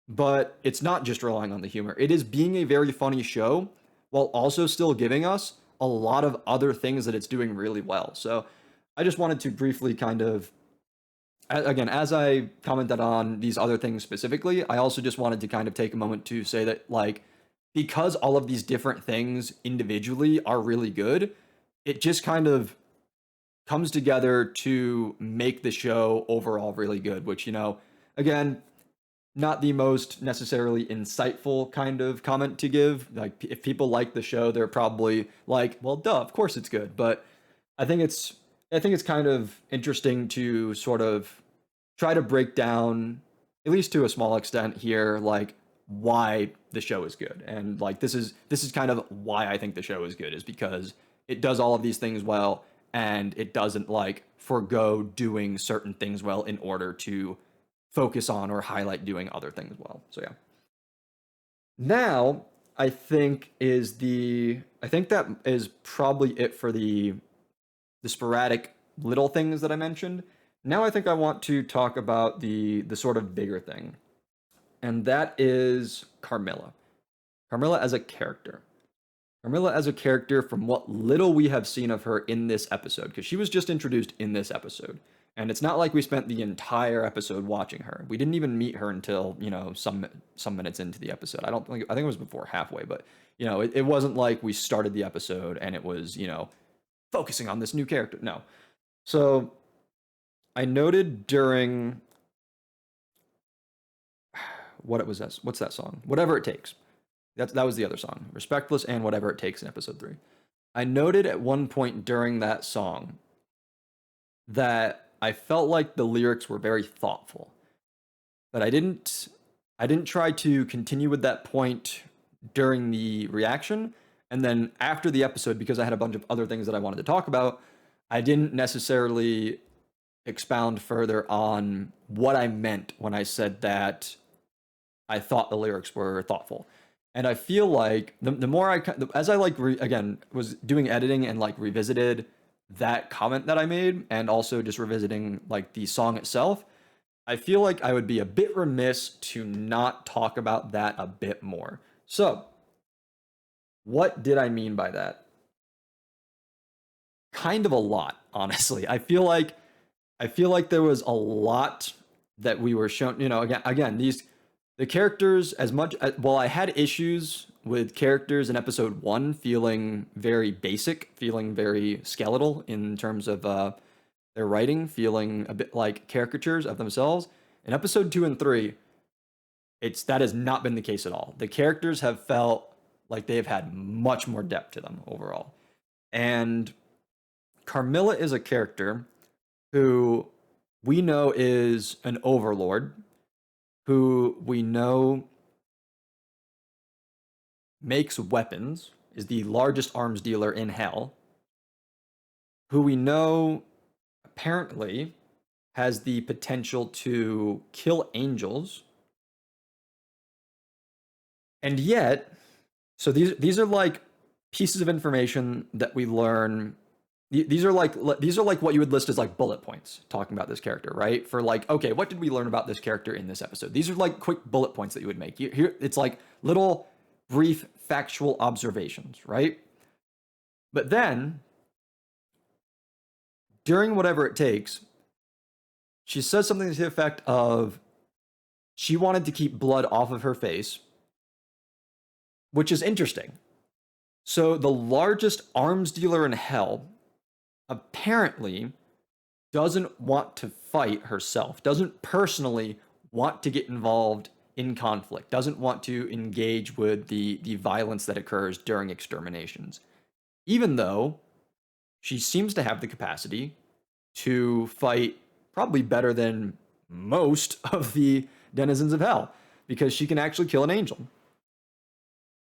But it's not just relying on the humor. It is being a very funny show while also still giving us a lot of other things that it's doing really well. So I just wanted to briefly kind of, again, as I commented on these other things specifically, I also just wanted to kind of take a moment to say that, like, because all of these different things individually are really good, it just kind of comes together to make the show overall really good, which, again, not the most necessarily insightful kind of comment to give. Like, if people like the show, they're probably like, well, duh, of course it's good. But I think it's kind of interesting to sort of try to break down, at least to a small extent here, like, why the show is good. And, like, this is kind of why I think the show is good, is because it does all of these things well, and it doesn't, like, forgo doing certain things well in order to focus on or highlight doing other things well. So yeah. Now, I think that is probably it for the sporadic little things that I mentioned. Now I think I want to talk about the sort of bigger thing, and that is Carmilla. Carmilla as a character. Carmilla as a character from what little we have seen of her in this episode, because she was just introduced in this episode. And it's not like we spent the entire episode watching her. We didn't even meet her until, some minutes into the episode. I think it was before halfway, but it wasn't like we started the episode and it was, focusing on this new character. No. So I noted during what's that song? Whatever It Takes. That was the other song, Respectless and Whatever It Takes in episode 3. I noted at one point during that song that I felt like the lyrics were very thoughtful. But I didn't try to continue with that point during the reaction, and then after the episode, because I had a bunch of other things that I wanted to talk about, I didn't necessarily expound further on what I meant when I said that I thought the lyrics were thoughtful. And I feel like the more as I again was doing editing and like revisited that comment that I made, and also just revisiting like the song itself, I feel like I would be a bit remiss to not talk about that a bit more. So, what did I mean by that? Kind of a lot, honestly. I feel like there was a lot that we were shown. Again, the characters, as much well, I had issues with characters in episode 1 feeling very basic, feeling very skeletal in terms of their writing, feeling a bit like caricatures of themselves. In episode 2 and 3, that has not been the case at all. The characters have felt like they've had much more depth to them overall. And Carmilla is a character who we know is an overlord, who we know makes weapons, is the largest arms dealer in hell, who we know apparently has the potential to kill angels. And yet, so these are like pieces of information that we learn. These are like what you would list as like bullet points talking about this character, right? For like, okay, what did we learn about this character in this episode? These are like quick bullet points that you would make. Here, it's like little brief factual observations, right? But then, during Whatever It Takes, she says something to the effect of she wanted to keep blood off of her face, which is interesting. So the largest arms dealer in hell apparently doesn't want to fight herself, doesn't personally want to get involved in conflict, doesn't want to engage with the violence that occurs during exterminations, even though she seems to have the capacity to fight probably better than most of the denizens of hell, because she can actually kill an angel.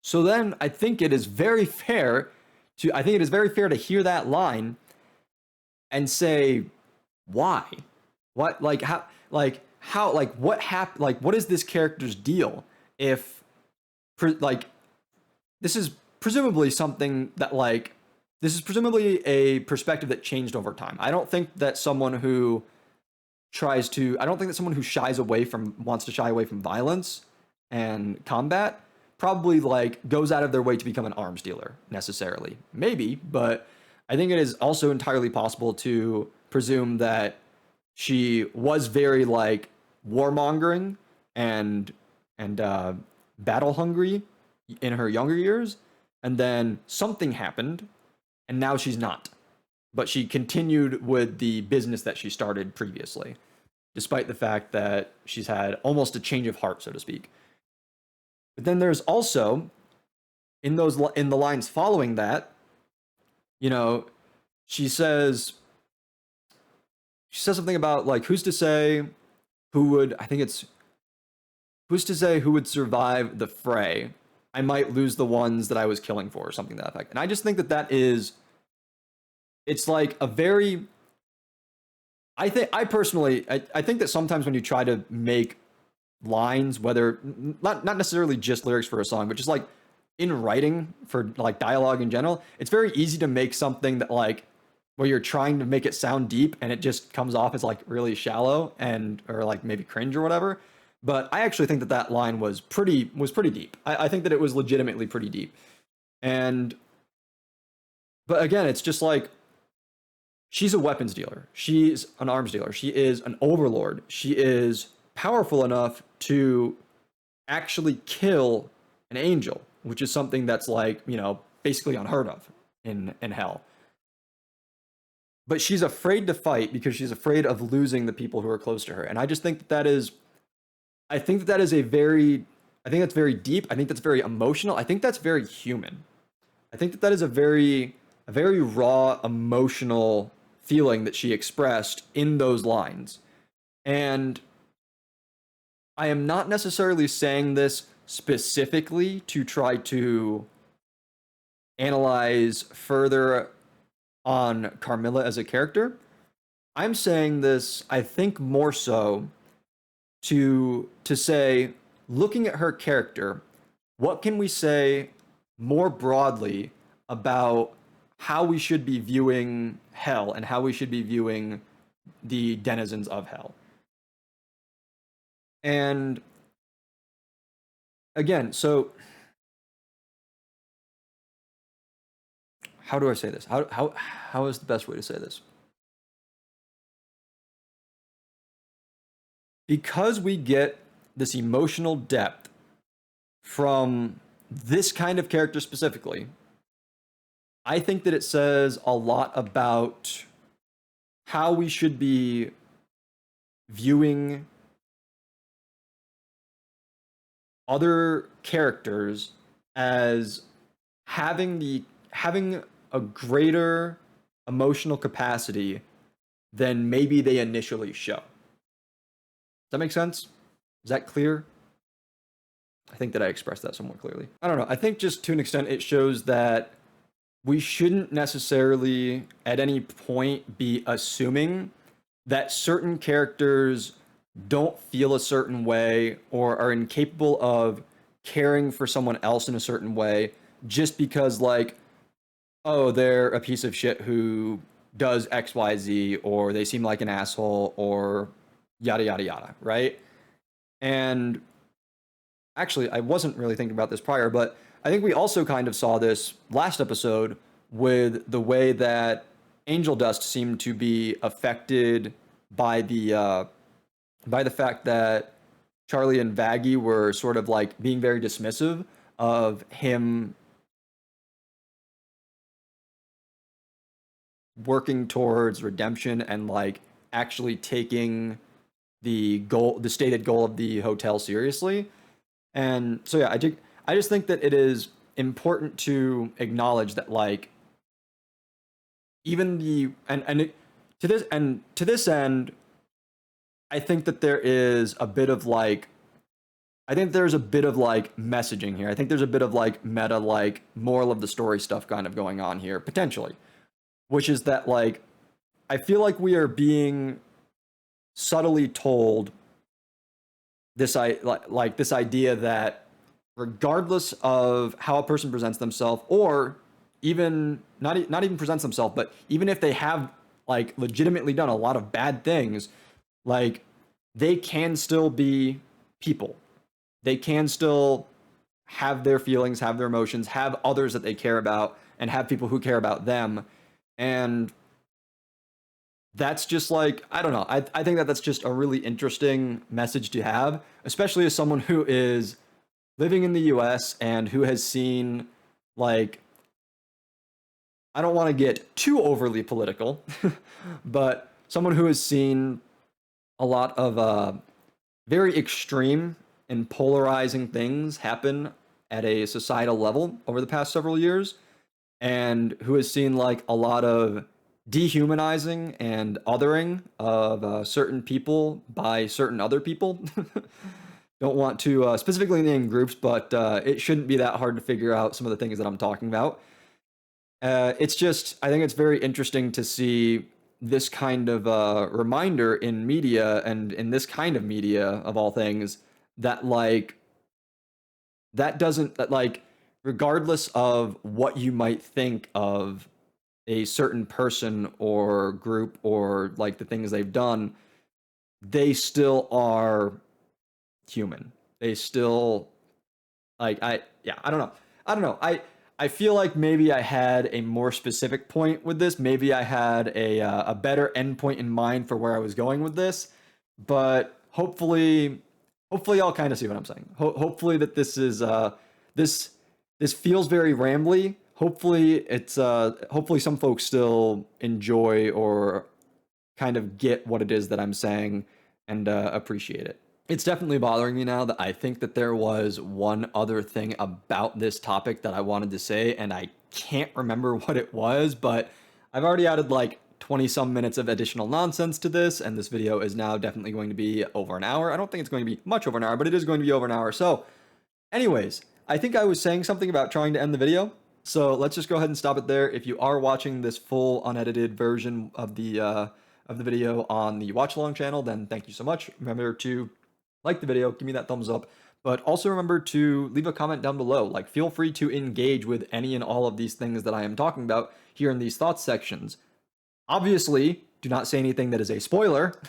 So then I think it is very fair to hear that line and say, why? What, like, what happened? Like, what is this character's deal? If, this is presumably something that, like, this is presumably a perspective that changed over time. I don't think that someone who wants to shy away from violence and combat probably like goes out of their way to become an arms dealer necessarily. Maybe, but I think it is also entirely possible to presume that she was very like warmongering and battle hungry in her younger years, and then something happened and now she's not. But she continued with the business that she started previously, despite the fact that she's had almost a change of heart, so to speak. But then there's also, in the lines following that, she says something about like, who's to say who would survive the fray? I might lose the ones that I was killing for, or something to that effect. And I just think that it's like a very, I think that sometimes when you try to make lines, whether not necessarily just lyrics for a song, but just like in writing for like dialogue in general, it's very easy to make something that like where you're trying to make it sound deep and it just comes off as like really shallow and or like maybe cringe or whatever. But I actually think that that line was pretty deep. I think that it was legitimately pretty deep. And but again, it's just like she's a weapons dealer. She's an arms dealer. She is an overlord. She is powerful enough to actually kill an angel, which is something that's like, basically unheard of in hell. But she's afraid to fight because she's afraid of losing the people who are close to her. And I just think that that is I think that that is a very I think that's very deep. I think that's very emotional. I think that's very human. I think that that is a very raw emotional feeling that she expressed in those lines. And I am not necessarily saying this specifically to try to analyze further on Carmilla as a character. I'm saying this, I think, more so to say, looking at her character, what can we say more broadly about how we should be viewing hell and how we should be viewing the denizens of hell? And again, so how do I say this? How is the best way to say this? Because we get this emotional depth from this kind of character specifically, I think that it says a lot about how we should be viewing other characters as having a greater emotional capacity than maybe they initially show. Does that make sense? Is that clear? I think that I expressed that somewhat clearly. I don't know. I think just to an extent it shows that we shouldn't necessarily at any point be assuming that certain characters don't feel a certain way or are incapable of caring for someone else in a certain way just because like, oh, they're a piece of shit who does XYZ or they seem like an asshole or yada yada yada, right? And actually, I wasn't really thinking about this prior, but I think we also kind of saw this last episode with the way that Angel Dust seemed to be affected by the fact that Charlie and Vaggie were sort of like being very dismissive of him working towards redemption and like actually taking the stated goal of the hotel seriously. And so yeah, I just think that it is important to acknowledge that like even the and it, to this end, I think that there is a bit of like I think there's a bit of like messaging here. I think there's a bit of like meta like moral of the story stuff kind of going on here potentially, which is that like I feel like we are being subtly told this idea that regardless of how a person presents themselves or even not even presents themselves but even if they have like legitimately done a lot of bad things, like they can still be people, they can still have their feelings, have their emotions, have others that they care about and have people who care about them. And that's just like I don't know, I think that that's just a really interesting message to have, especially as someone who is living in the US and who has seen like I don't want to get too overly political but someone who has seen a lot of very extreme and polarizing things happen at a societal level over the past several years and who has seen like a lot of dehumanizing and othering of certain people by certain other people. Don't want to specifically name groups, but it shouldn't be that hard to figure out some of the things that I'm talking about. It's just, I think it's very interesting to see this kind of reminder in media and in this kind of media of all things that like that doesn't that like regardless of what you might think of a certain person or group or like the things they've done, they still are human. They still like I don't know. I don't know. I feel like maybe I had a more specific point with this. Maybe I had a better endpoint in mind for where I was going with this, but hopefully y'all kind of see what I'm saying. Hopefully that this is this this feels very rambly. Hopefully it's hopefully some folks still enjoy or kind of get what it is that I'm saying and appreciate it. It's definitely bothering me now that I think that there was one other thing about this topic that I wanted to say, and I can't remember what it was, but I've already added like 20 some minutes of additional nonsense to this, and this video is now definitely going to be over an hour. I don't think it's going to be much over an hour, but it is going to be over an hour. So, anyways, I think I was saying something about trying to end the video. So let's just go ahead and stop it there. If you are watching this full unedited version of the video on the Watchalong channel, then thank you so much. Remember to like the video, give me that thumbs up, but also remember to leave a comment down below. Like, feel free to engage with any and all of these things that I am talking about here in these thoughts sections. Obviously, do not say anything that is a spoiler,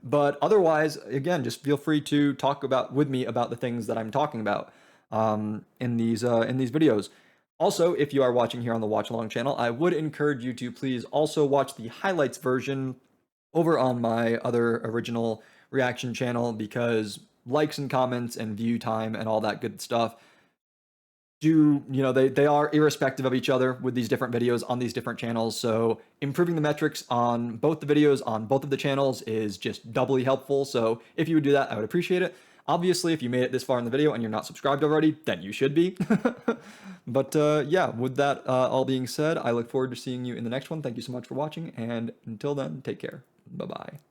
but otherwise, again, just feel free to talk with me about the things that I'm talking about in these videos. Also, if you are watching here on the Watchalong channel, I would encourage you to please also watch the highlights version over on my other original reaction channel, because likes and comments and view time and all that good stuff they are irrespective of each other with these different videos on these different channels. So improving the metrics on both the videos on both of the channels is just doubly helpful. So if you would do that, I would appreciate it. Obviously, if you made it this far in the video and you're not subscribed already, then you should be. But yeah, with that all being said, I look forward to seeing you in the next one. Thank you so much for watching, and until then, take care. Bye-bye.